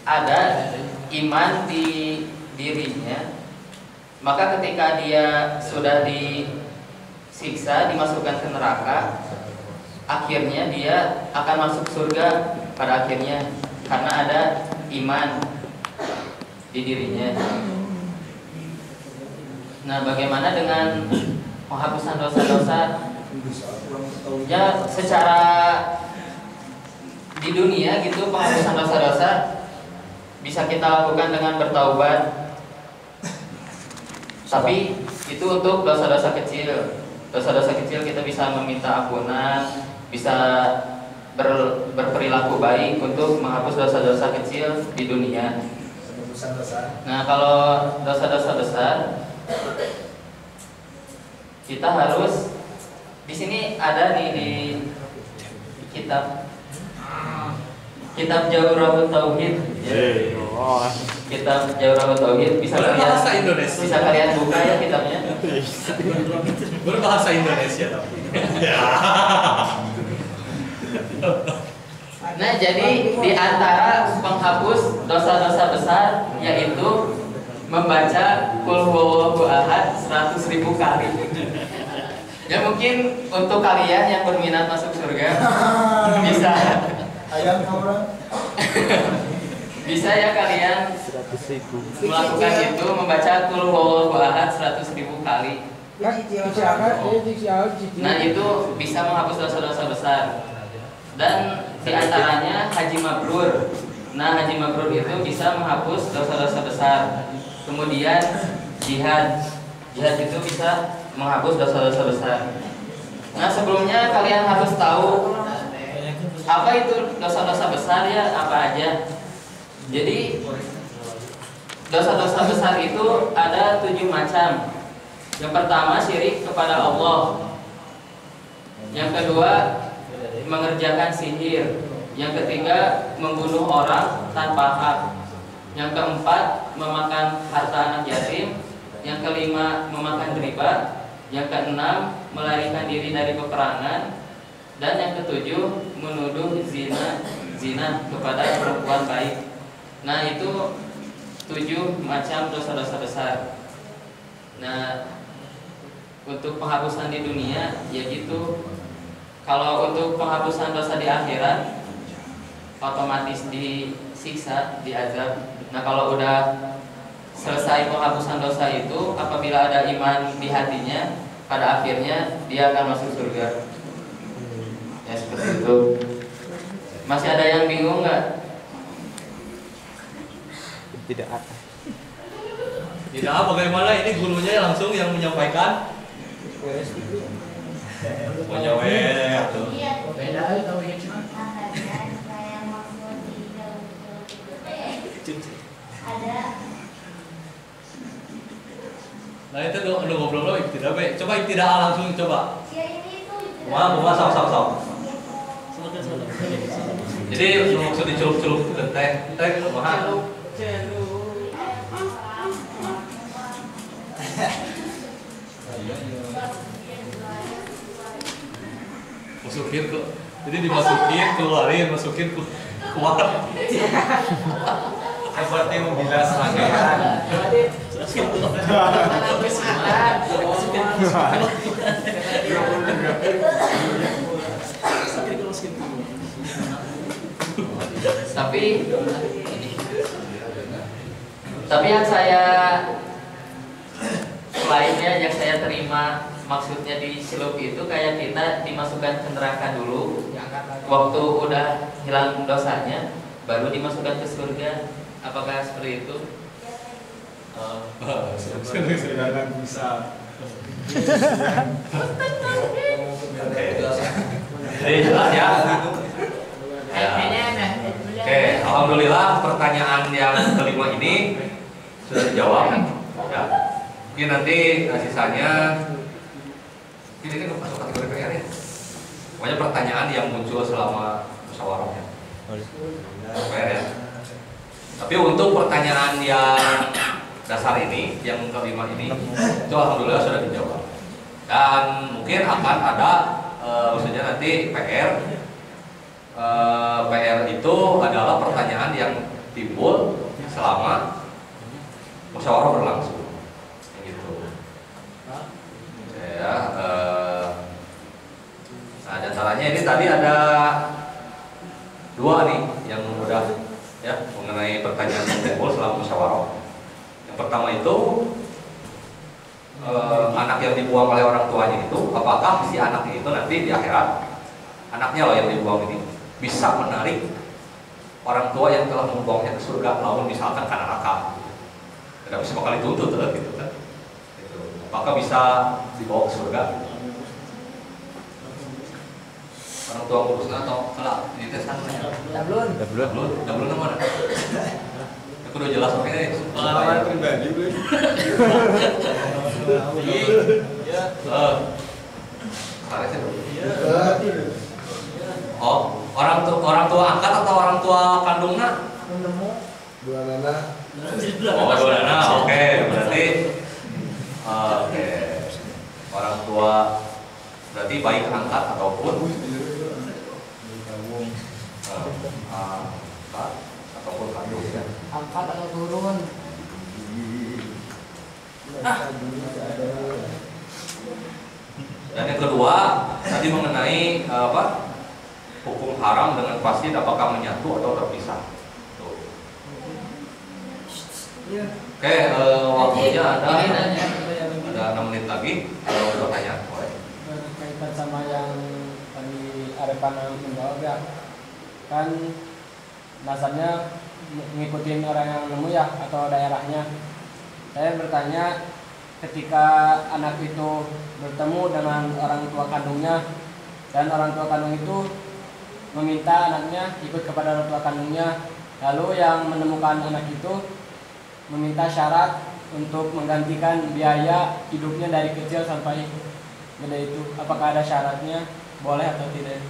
ada iman di dirinya, maka ketika dia sudah disiksa, dimasukkan ke neraka, akhirnya dia akan masuk surga pada akhirnya karena ada iman di dirinya. Nah, bagaimana dengan penghapusan dosa-dosa? Ya, secara di dunia gitu, penghapusan dosa-dosa bisa kita lakukan dengan bertaubat. Tapi itu untuk dosa-dosa kecil. Dosa-dosa kecil kita bisa meminta ampunan, bisa berperilaku baik untuk menghapus dosa-dosa kecil di dunia. Nah, kalau dosa-dosa besar, kita harus di sini ada nih di kitab Jawharut Tauhid. Ya. Kitab Jawharut Tauhid bisa berbahasa Indonesia. Bisa kalian buka ya kitabnya. Berbahasa Indonesia tapi. Nah, jadi di antara penghapus dosa-dosa besar yaitu membaca Qul Huwallahu Ahad 100.000 kali. Ya mungkin untuk kalian yang berminat masuk surga bisa bisa ya kalian melakukan itu, membaca Qul Huwallahu Ahad 100.000 kali. Nah, itu bisa menghapus dosa-dosa besar. Dan diantaranya haji mabrur. Nah, haji mabrur itu bisa menghapus dosa-dosa besar. Kemudian jihad itu bisa menghapus dosa-dosa besar. Nah, sebelumnya kalian harus tahu apa itu dosa-dosa besar ya, apa aja. Jadi dosa-dosa besar itu ada 7 macam. Yang pertama syirik kepada Allah. Yang kedua mengerjakan sihir. Yang ketiga membunuh orang tanpa hak. Yang keempat memakan harta anak yatim. Yang kelima memakan riba. Yang keenam melarikan diri dari peperangan, dan yang ketujuh menuduh zina kepada perempuan baik. Nah, itu 7 macam dosa-dosa besar. Nah, untuk penghapusan di dunia ya gitu. Kalau untuk penghapusan dosa di akhirat otomatis disiksa, diazab. Nah, kalau udah selesai penghapusan dosa itu, apabila ada iman di hatinya, pada akhirnya dia akan masuk surga. Ya seperti itu. Masih ada yang bingung nggak? Tidak ada. Tidak, bagaimana ini gurunya langsung yang menyampaikan? Punya tuh. Beda atau Nah itu udah ngobrol lo tidak baik. Coba tidak langsung coba. Wah, sok. Jadi maksud dicelup-celup itu teh mahal. Masukin ke, jadi dimasukin, keluarin, masukin, keluar. Seperti membilas rangkaian. Tapi yang saya selainnya yang saya terima maksudnya di silup itu kayak kita dimasukkan ke neraka dulu, waktu udah hilang dosanya baru dimasukkan ke surga. Apakah seperti itu? Sedangkan bisa. Jadi jelas ya. Oke, alhamdulillah pertanyaan yang kelima ini sudah dijawab. Ya. Mungkin nanti sisanya ini masuk kategori PR ya. Pokoknya pertanyaan yang muncul selama musyawarahnya. PR ya. Tapi untuk pertanyaan yang dasar ini, yang kelima ini, itu alhamdulillah sudah dijawab. Dan mungkin akan ada, maksudnya nanti PR. PR itu adalah pertanyaan yang timbul selama musyawarah berlangsung. Gitu. Ya, nah diantaranya ini tadi ada 2 nih yang mudah ya mengenai pertanyaan yang timbul selama musyawarah. Yang pertama itu anak yang dibuang oleh orang tuanya itu, apakah si anaknya itu nanti di akhirat anaknya loh yang dibuang ini bisa menarik orang tua yang telah membuangnya ke surga, namun misalkan karena nakal, tidak bisa bakal dituntut gitu kan? Gitu. Apakah bisa dibawa ke surga? Orang tua ngurusnya atau kelak di tes kan? Dablon mana? Aku udah jelas oke deh. Pengalaman pribadi belum? Oh, orang tua angkat atau orang tua kandungnya? Dua nana. Oh, dua nana. Oke, berarti oke. Orang tua berarti baik angkat ataupun ataupun kandung ya. Angkat atau turun? Dan yang kedua tadi mengenai hukum haram dengan fasid apakah menyatu atau terpisah. Tuh. Oke, waktunya ada 6 menit lagi. Kalau ada pertanyaan, boleh. Berkaitan sama yang tadi Arifana menjawab ya, kan dasarnya ngikutin orang yang nemu ya atau daerahnya. Saya bertanya, ketika anak itu bertemu dengan orang tua kandungnya dan orang tua kandung itu meminta anaknya ikut kepada orang tua kandungnya, lalu yang menemukan anak itu meminta syarat untuk menggantikan biaya hidupnya dari kecil sampai gede itu, apakah ada syaratnya, boleh atau tidak?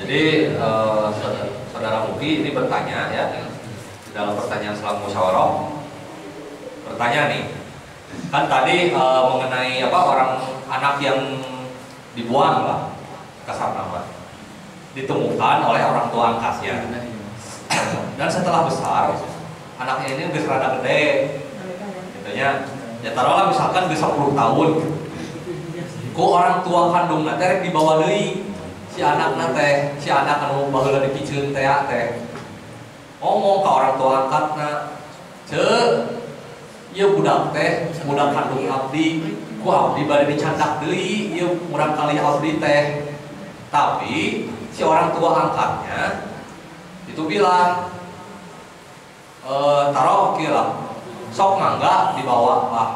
Jadi Jadi saudara Mugi ini bertanya ya, dalam pertanyaan selang musyawarah bertanya nih, kan tadi mengenai apa orang anak yang dibuang lah kasar nama ditemukan oleh orang tua angkatnya, dan setelah besar anaknya ini udah rada gede, katanya ya taruhlah misalkan bisa 10 tahun, kok orang tua kandung nanti dibawa deui si anak nate, si anak anu baheula dipikeun teh ngomong ke orang tua angkatna, ceu ieu budak teh budak kandung abdi, ku abdi bade dicandak deui, ieu murang kali abdi teh. Tapi si orang tua angkatnya itu bilang taruh kieu lah, sok mangga dibawa lah,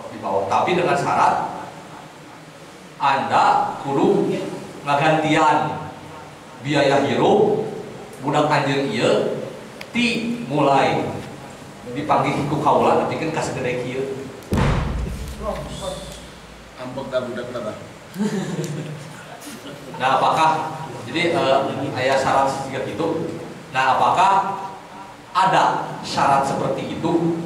dibawa, tapi dengan syarat Anda kudu ngagantian biaya hirup budak anjeun ieu ti mulai dipanggil ku kaula nepikeun ka segede kieu. Ampun ka budak tara. Nah, apakah jadi aya syarat siga gitu? Nah, apakah ada syarat seperti itu?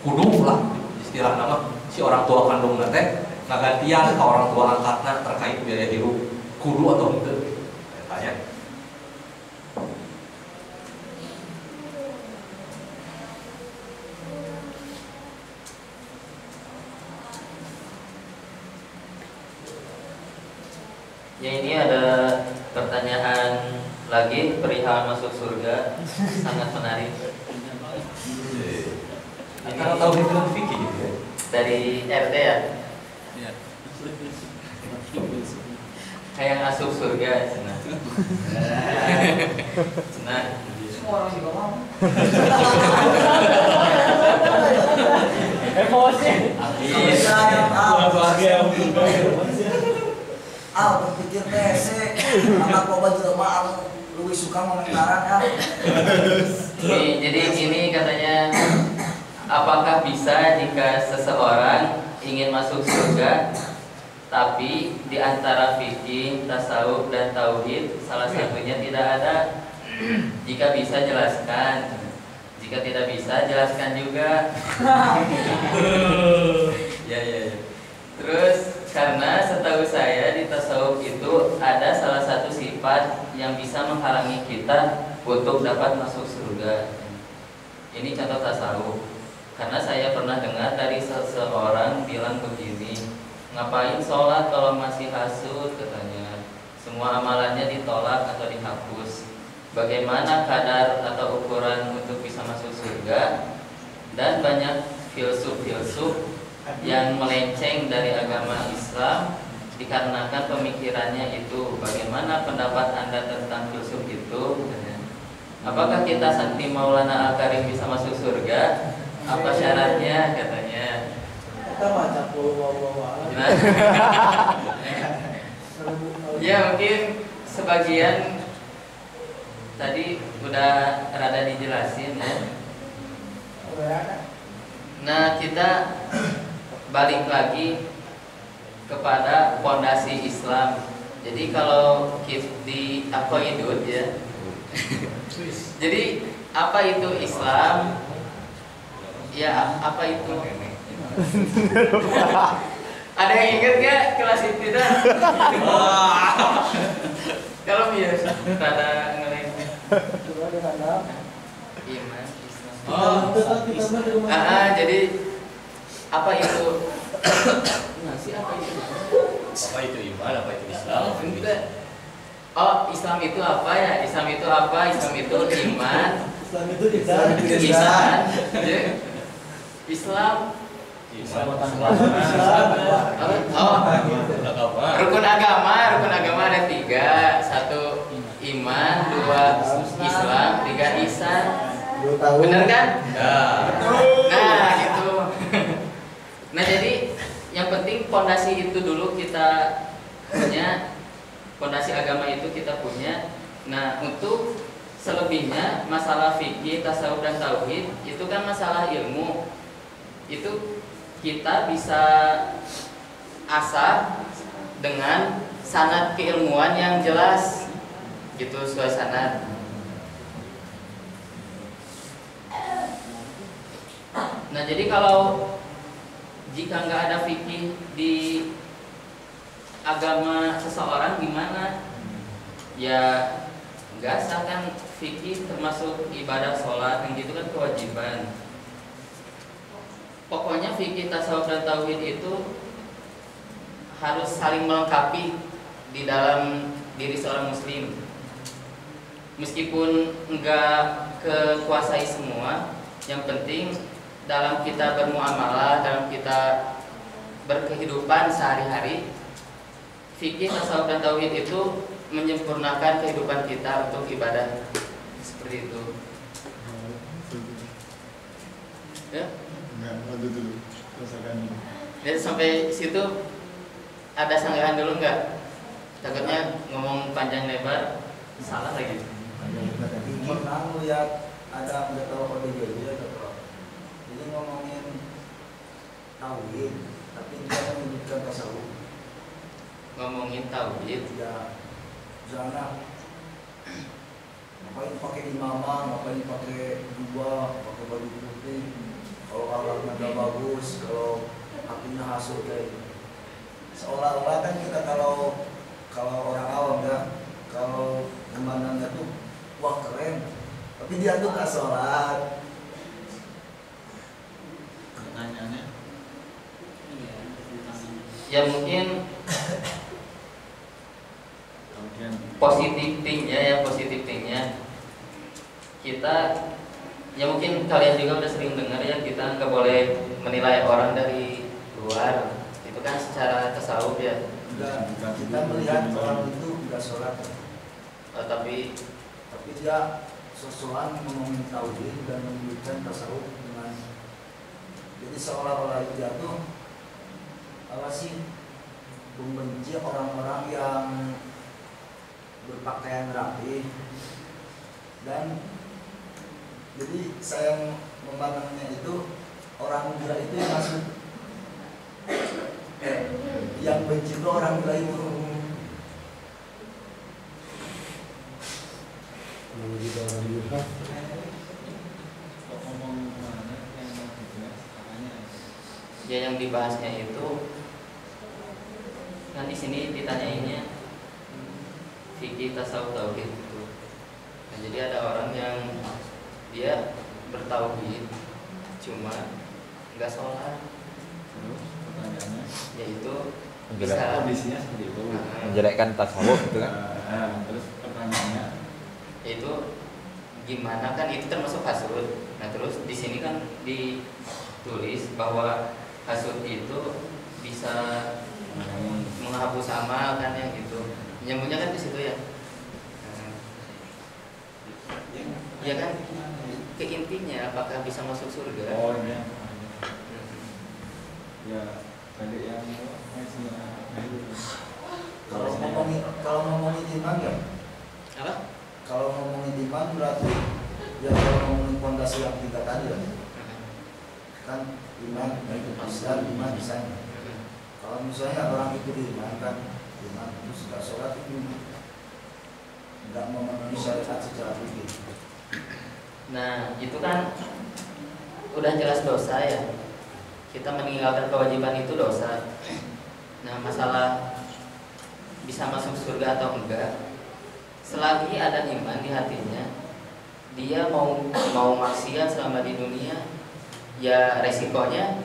Kudu lah istilah nama si orang tua kandung teh ngagantian ke orang tua angkatna terkait biaya hirup, kudu atau henteu? Tanya. Ya, ini ada pertanyaan lagi perihal masuk surga, sangat menarik. Antara tahu itu fikih gitu ya. Dari RT ya. Kayak masuk surga, cenah. Cenah. Semua orang juga mau. Emosi. Berpikir teh anak loba jelema anu luwih suka ngomentaran ya. Jadi ini katanya, apakah bisa jika seseorang ingin masuk surga tapi di antara fikih, tasawuf dan tauhid salah satunya tidak ada? Jika bisa jelaskan, jika tidak bisa jelaskan juga. Ya. Terus karena setahu saya di tasawuf itu ada salah satu sifat yang bisa menghalangi kita untuk dapat masuk surga. Ini contoh tasawuf. Karena saya pernah dengar dari seseorang bilang begini, ngapain sholat kalau masih hasud katanya, semua amalannya ditolak atau dihapus. Bagaimana kadar atau ukuran untuk bisa masuk surga? Dan banyak filsuf-filsuf yang melenceng dari agama Islam dikarenakan pemikirannya itu. Bagaimana pendapat Anda tentang filsuf itu? Apakah kita Santi Maulana Al-Karim bisa masuk surga? Apa syaratnya katanya? Kita baca Nah, ya mungkin sebagian tadi udah rada dijelasin ya. Nah, kita balik lagi kepada fondasi Islam. Jadi kalau di Aqaidut ya. Jadi apa itu Islam? Ya, apa itu? Ada yang ingat gak kelas itu dah? Kalau biasa rada ngeleng. Iman Islam. Jadi apa itu? Nasi apa itu? Apa itu iman? Apa itu Islam? Oh, Islam itu apa ya? Islam itu apa? Islam itu iman. Islam itu Islam. Islam. Rukun agama ada 3. 1 iman, 2 Islam, 3 ihsan. Bener kan? Nah, gitu. Nah, jadi yang penting fondasi itu dulu kita punya, fondasi agama itu kita punya. Nah, untuk selebihnya masalah fikih, tasawuf dan tauhid itu kan masalah ilmu. Itu kita bisa asah dengan sanad keilmuan yang jelas. itu sesuai sanad. Nah, jadi kalau jika nggak ada fikih di agama seseorang gimana? Ya nggak sah kan. Fikih termasuk ibadah sholat yang gitu kan kewajiban. Pokoknya fikih, tasawuf dan tauhid itu harus saling melengkapi di dalam diri seorang muslim. Meskipun enggak kekuasai semua, yang penting dalam kita bermuamalah, dalam kita berkehidupan sehari-hari, fikih, tasawuf dan tauhid itu menyempurnakan kehidupan kita untuk ibadah. Seperti itu. Ya? Enggak, lanjut dulu. Rasakan. Jadi sampai situ ada sanggahan dulu nggak? Takutnya ngomong panjang lebar salah lagi. Pernah lihat ada nggak tahu kode jadi atau jadi ngomongin tauhid, tapi dia menyebutkan tasawuf. Ngomongin tauhid ya, jangan ngapain pakai imamah, ngapain pakai jubah, pakai baju putih. Kalau akhlaknya nggak bagus, kalau hatinya hasut kayak gitu. Seolah-olah kan kita kalau orang awam ya, kalau memandangnya tuh wah keren, tapi dia tuh nggak sholat. Pertanyaannya? Ya mungkin positif thinknya kita, ya mungkin kalian juga udah sering dengar ya, kita nggak boleh menilai orang dari luar. Itu kan secara tasawuf ya. Enggak, kita melihat orang itu nggak sholat. Tapi dia sosokan ngomongin tauhid dan menyebutkan tasawuf dengan, jadi seolah-olah dia tuh apa sih, membenci orang-orang yang berpakaian rapi. Dan jadi saya memandangnya itu orang gila itu yang masuk, yang benci itu orang gila itu. Ya yang dibahasnya itu kan di sini ditanyainnya fikih, tasawuf, tauhid itu. Nah, jadi ada orang yang dia bertauhid cuma nggak sholat. Terus pertanyaannya? Yaitu bisa kondisinya seperti itu. Menjelekkan tasawuf gitu kan? Terus pertanyaannya? Itu gimana, kan itu termasuk hasud. Nah terus di sini kan ditulis bahwa hasud itu bisa menghapus amal kan ya gitu. Nyambungnya kan di situ ya. Ya kan ke intinya apakah bisa masuk surga? Oh iya. Ya tadi yang kalau ngomongin iman ya. Apa? Kalau ngomongin iman berarti ya kalau ngomongin fondasi yang tiga tadi ya. Kan iman, Islam, iman, ihsan. Kalau misalnya orang itu diimankan, iman terus nggak sholat itu nggak memenuhi syariat secara fikih. Nah itu kan udah jelas dosa ya. Kita meninggalkan kewajiban itu dosa. Nah masalah bisa masuk surga atau enggak, selagi ada iman di hatinya, dia mau maksiat selama di dunia, ya resikonya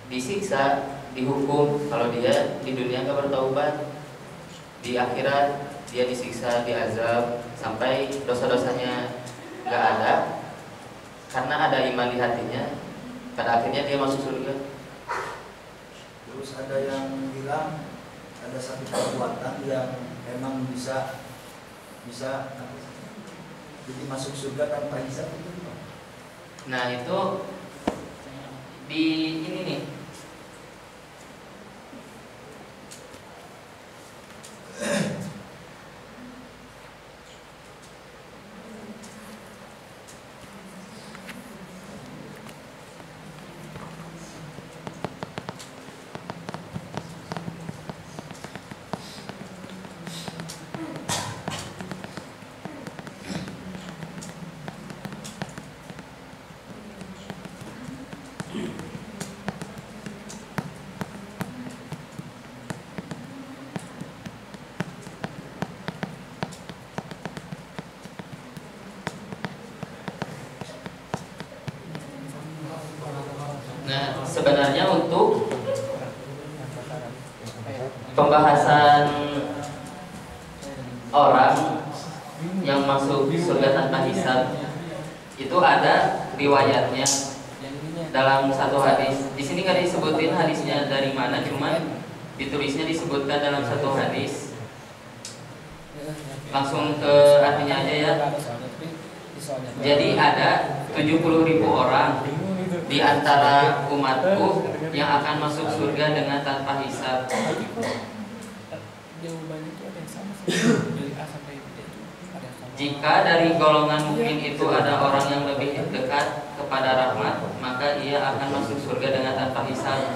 disiksa, dihukum. Kalau dia di dunia nggak bertaubat, di akhirat dia disiksa, diazab sampai dosa-dosanya nggak ada, karena ada iman di hatinya. Pada akhirnya dia masuk surga. Terus ada yang bilang ada satu perbuatan yang memang bisa jadi masuk surga tanpa hisab itu. Nah itu di ini nih. Nah, sebenarnya untuk pembahasan orang yang masuk surga tanpa hisab itu ada riwayatnya dalam satu hadis. Di sini nggak disebutin hadisnya dari mana, cuman ditulisnya disebutkan dalam satu hadis. Langsung ke artinya aja ya. Jadi ada 70.000 orang di antara umatku yang akan masuk surga dengan tanpa hisab. Jika dari golongan mukmin itu ada orang yang lebih dekat kepada rahmat, maka ia akan masuk surga dengan tanpa hisab.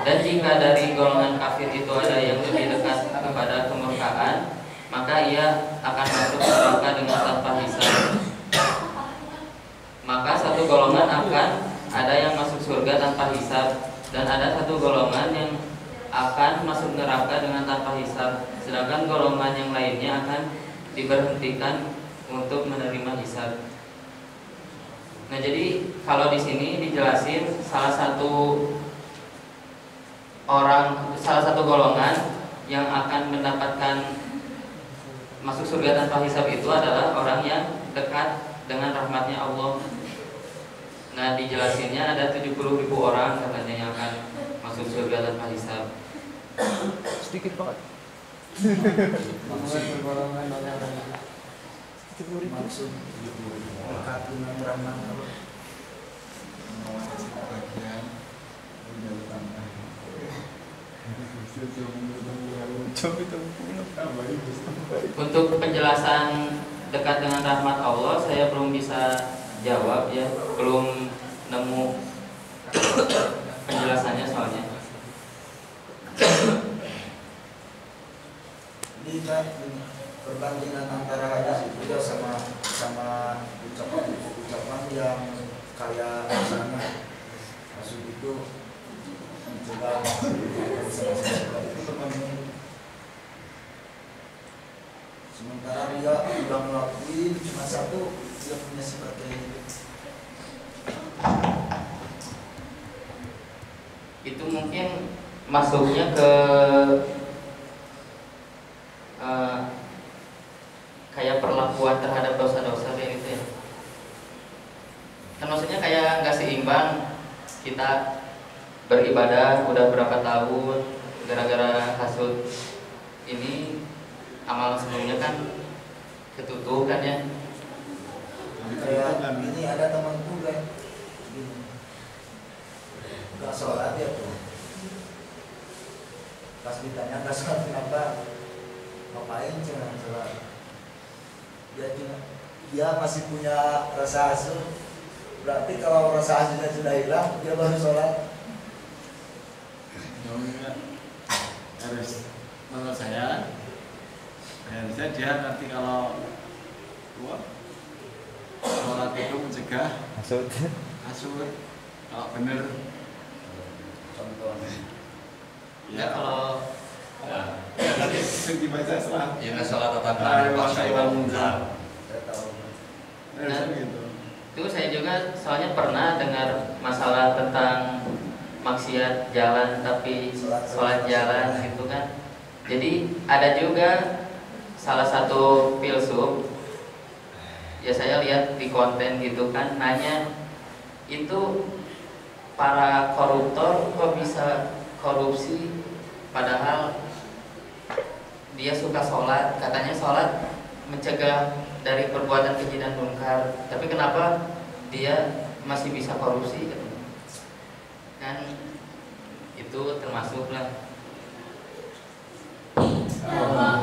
Dan jika dari golongan kafir itu ada yang lebih dekat kepada kemurkaan, maka ia akan masuk neraka dengan tanpa hisab. Maka satu golongan akan ada yang masuk surga tanpa hisab, dan ada satu golongan yang akan masuk neraka dengan tanpa hisab. Sedangkan golongan yang lainnya akan diberhentikan untuk menerima hisab. Nah, jadi kalau di sini dijelasin salah satu golongan yang akan mendapatkan masuk surga tanpa hisab itu adalah orang yang dekat dengan rahmatnya Allah. Nah, dijelasinnya ada 70.000 orang katanya yang akan masuk surga tanpa hisab. Sedikit banget. Maksud dekat dengan rahmat Allah. Untuk penjelasan dekat dengan rahmat Allah saya belum bisa jawab ya, belum nemu penjelasannya soalnya. Ini kan perbandingan antara hadis itu ya sama ucapan yang kayak misalnya maksud itu mencegah sementara dia udah melakukan cuma satu, dia punya sifat kayak gitu. Itu mungkin masuknya ke kayak perlakuan terhadap dosa-dosa kayak gitu ya. Kan maksudnya kayak nggak seimbang, kita beribadah udah berapa tahun gara-gara hasud ini, amal sebelumnya kan ketutup kan ya. Kayak ini ada temanku kan nggak sholat ya tuh, pas ditanya nggak sholat kenapa, ngapain jangan sholat, dia masih punya rasa hasud. Berarti kalau rasa hasudnya sudah hilang, dia baru sholat. Harus menurut saya harusnya dia nanti kalau sholat itu mencegah hasud. Kalau bener contohnya ya, kalau nanti dibaca setelah ya sholat tatanya pas muncul. Nah, itu saya juga soalnya pernah dengar masalah tentang maksiat jalan tapi sholat jalan gitu kan. Jadi ada juga salah satu filsuf, ya saya lihat di konten gitu kan, nanya itu para koruptor kok bisa korupsi padahal dia suka sholat, katanya sholat mencegah dari perbuatan keji dan munkar, tapi kenapa dia masih bisa korupsi kan? Itu termasuk lah. Tenang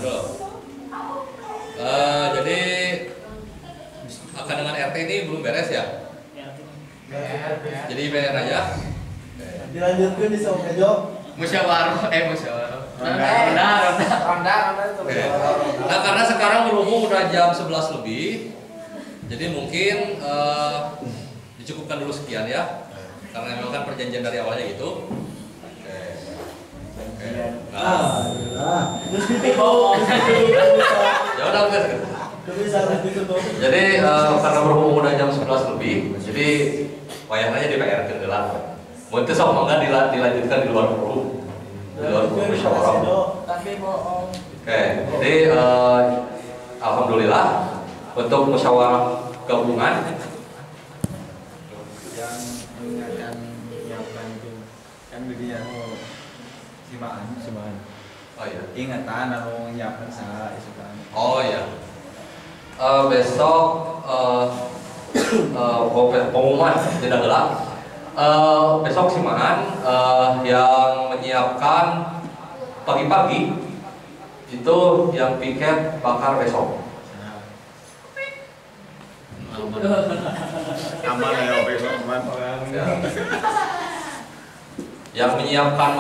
dulu. Jadi akan dengan RT ini belum beres ya? Jadi beres aja. Dilanjutkan di Somejo. Musyawarah. Nah, karena sekarang berhubung udah jam 11 lebih, jadi mungkin dicukupkan dulu sekian ya. Karena memang kan perjanjian dari awalnya gitu. Ya udah enggak. Jadi karena berhubung udah jam 11 lebih, jadi wayahnya di PR kendala. Mau itu sama enggak dilanjutkan di luar forum, di luar musyawarah. Tapi bohong. Oke, jadi alhamdulillah untuk musyawarah gabungan yang mengingatkan menyiapkan itu kan dia simaan. Oh iya. Ingatan anu nyiapkan saha isu kan. Oh iya. Besok pengumuman tidak gelap. Besok simaan yang menyiapkan pagi-pagi itu yang piket bakar besok. Aman ya besok aman. Ya. Yang menyiapkan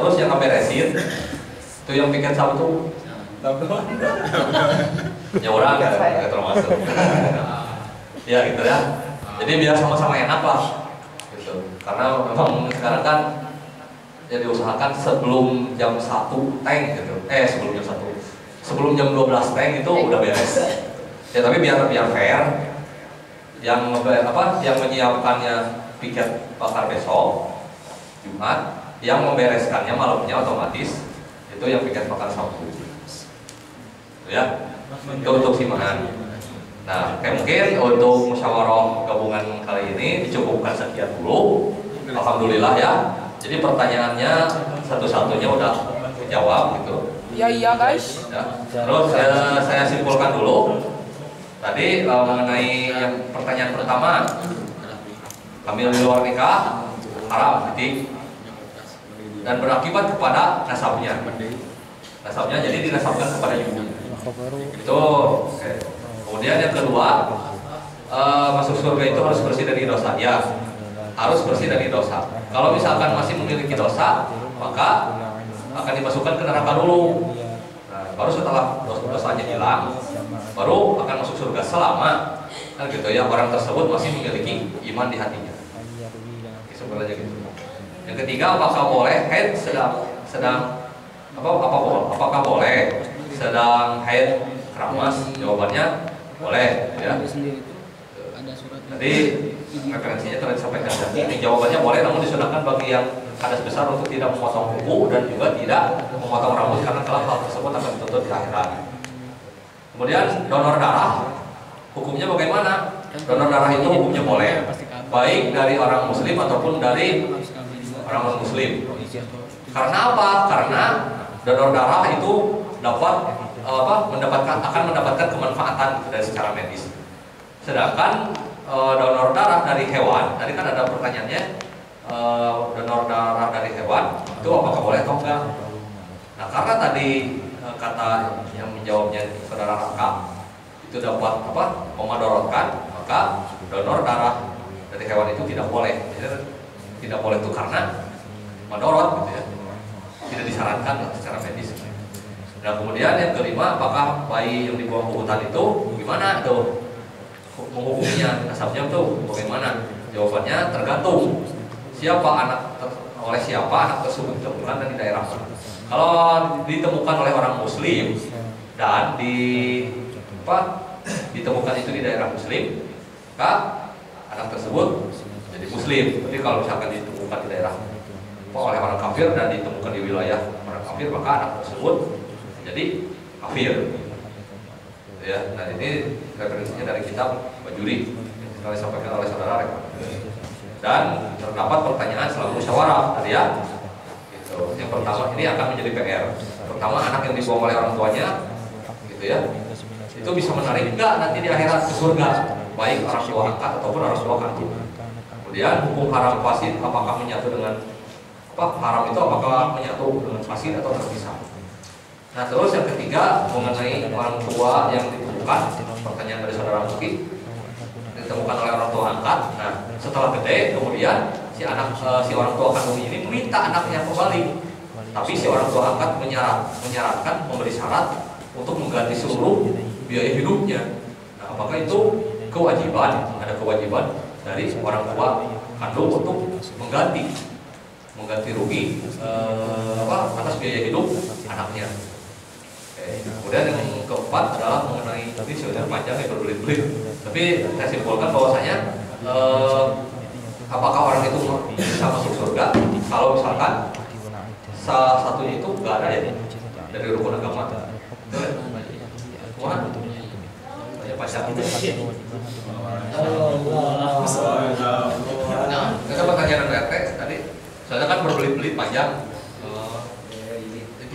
terus yang ngeberesin itu yang piket Sabtu. Ya orang nggak termasuk. Ya gitu ya. Jadi biar sama-sama enak lah. Gitu. Karena memang sekarang kan ya diusahakan sebelum jam 1 tank gitu. Sebelum jam 1. Sebelum jam 12 tank itu udah beres. Ya tapi biar fair. Yang menyiapkannya piket bakar besok Jumat, yang membereskannya malamnya otomatis itu yang piket bakar Sabtu. Ya. Itu untuk simaan. Nah, mungkin untuk musyawarah gabungan kali ini dicukupkan sekian dulu. Alhamdulillah ya. Jadi pertanyaannya satu-satunya udah dijawab gitu. Iya guys. Ya. Terus saya simpulkan dulu. Tadi mengenai yang pertanyaan pertama, hamil di luar nikah haram, titik, dan berakibat kepada nasabnya. Nasabnya jadi dinasabkan kepada ibu. Itu. Okay. Kemudian yang kedua, masuk surga itu harus bersih dari dosa. Ya, harus bersih dari dosa. Kalau misalkan masih memiliki dosa, maka akan dimasukkan ke neraka dulu. Nah, baru setelah dosanya hilang, baru akan masuk surga selama kan gitu ya orang tersebut masih memiliki iman di hatinya. Sebenarnya gitu. Yang ketiga, apakah boleh haid apakah boleh sedang haid keramas? Jawabannya boleh ya. Jadi referensinya telah disampaikan. Ini jawabannya boleh, namun disunahkan bagi yang hadas besar untuk tidak memotong kuku dan juga tidak memotong rambut karena kelak hal tersebut akan dituntut di akhirat. Kemudian donor darah, hukumnya bagaimana? Donor darah itu hukumnya boleh, baik dari orang muslim ataupun dari orang non muslim. Karena apa? Karena donor darah itu akan mendapatkan kemanfaatan dari secara medis. Sedangkan donor darah dari hewan, tadi kan ada pertanyaannya, donor darah dari hewan itu apakah boleh atau enggak? Nah, karena tadi kata yang menjawabnya saudara Raka itu dapat memadorotkan, maka donor darah dari hewan itu tidak boleh. Jadi, tidak boleh itu karena madorot gitu ya, tidak disarankan secara medis. Nah kemudian yang kelima, apakah bayi yang dibuang ke hutan itu gimana tuh menghukumnya, nasabnya tuh bagaimana? Jawabannya tergantung oleh siapa anak tersebut ditemukan dan di daerah mana. Kalau ditemukan oleh orang muslim dan ditemukan itu di daerah muslim, maka anak tersebut jadi muslim. Tapi kalau misalkan ditemukan di daerah oleh orang kafir dan ditemukan di wilayah orang kafir, maka anak tersebut jadi kafir. Ya, nah ini referensinya dari kitab Bajuri yang disampaikan oleh saudara Reka. Dan terdapat pertanyaan selama musyawarah tadi ya. Gitu. Yang pertama ini akan menjadi PR. Pertama, anak yang dibuang oleh orang tuanya, gitu ya, itu bisa menarik enggak nanti di akhirat ke surga, baik orang tua angkat ataupun orang tua kandung. Kemudian hukum haram fasid, apakah menyatu dengan haram itu apakah menyatu dengan fasid atau terpisah? Nah terus yang ketiga mengenai orang tua yang ditemukan, pertanyaan dari saudara Muki, ditemukan oleh orang tua angkat. Nah setelah gede kemudian si orang tua kandung ini meminta anaknya kembali, tapi si orang tua angkat menyarankan memberi syarat untuk mengganti seluruh biaya hidupnya. Nah apakah itu kewajiban? Ada kewajiban dari orang tua kandung untuk mengganti mengganti rugi atas biaya hidup anaknya. Kemudian yang keempat adalah mengenai tadi sebenarnya panjang ya berbelit-belit. Tapi saya simpulkan bahwasanya apakah orang itu bisa masuk surga kalau misalkan salah satunya itu nggak ada ya dari rukun agama. Tuhan, banyak pacar. Kita pertanyaan RT tadi, soalnya kan berbelit-belit panjang.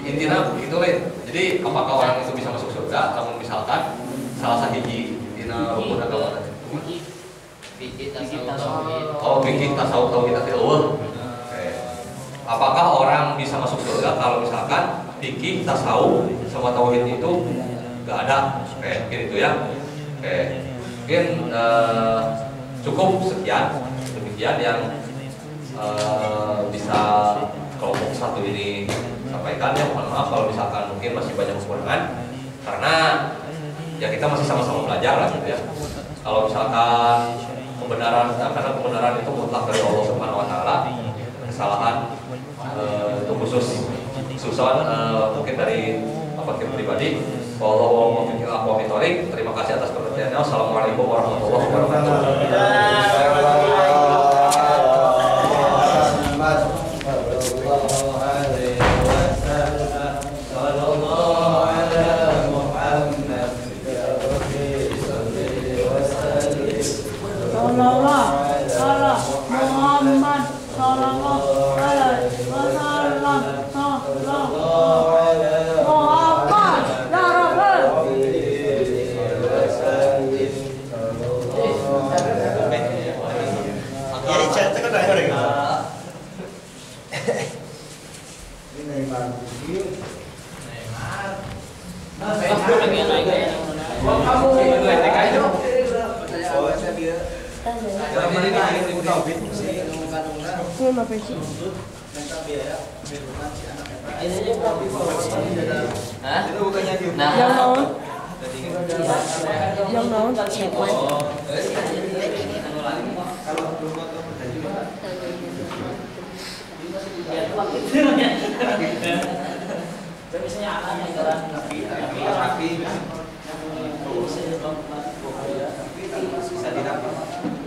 Intinya begitu lah. Jadi apakah orang itu bisa masuk surga? Namun misalkan salah satu hiji dina rukun agama tadi. Fikih tasawuf tauhid Allah. Apakah orang bisa masuk surga kalau misalkan fikih tasawuf sama tauhid itu nggak ada? Mungkin itu ya. Mungkin cukup sekian demikian yang bisa kelompok satu ini sampaikan. Ya mohon maaf kalau misalkan mungkin masih banyak kekurangan karena ya kita masih sama-sama belajar lah gitu ya. Kalau misalkan kebenaran, karena kebenaran itu mutlak dari Allah Subhanahu Wa Taala, kesalahan itu khusus mungkin dari apa pribadi. Wallahu a'lam bishawab. Terima kasih atas perhatiannya. Assalamualaikum warahmatullahi wabarakatuh. Yang naon cekwen. bisa didapat.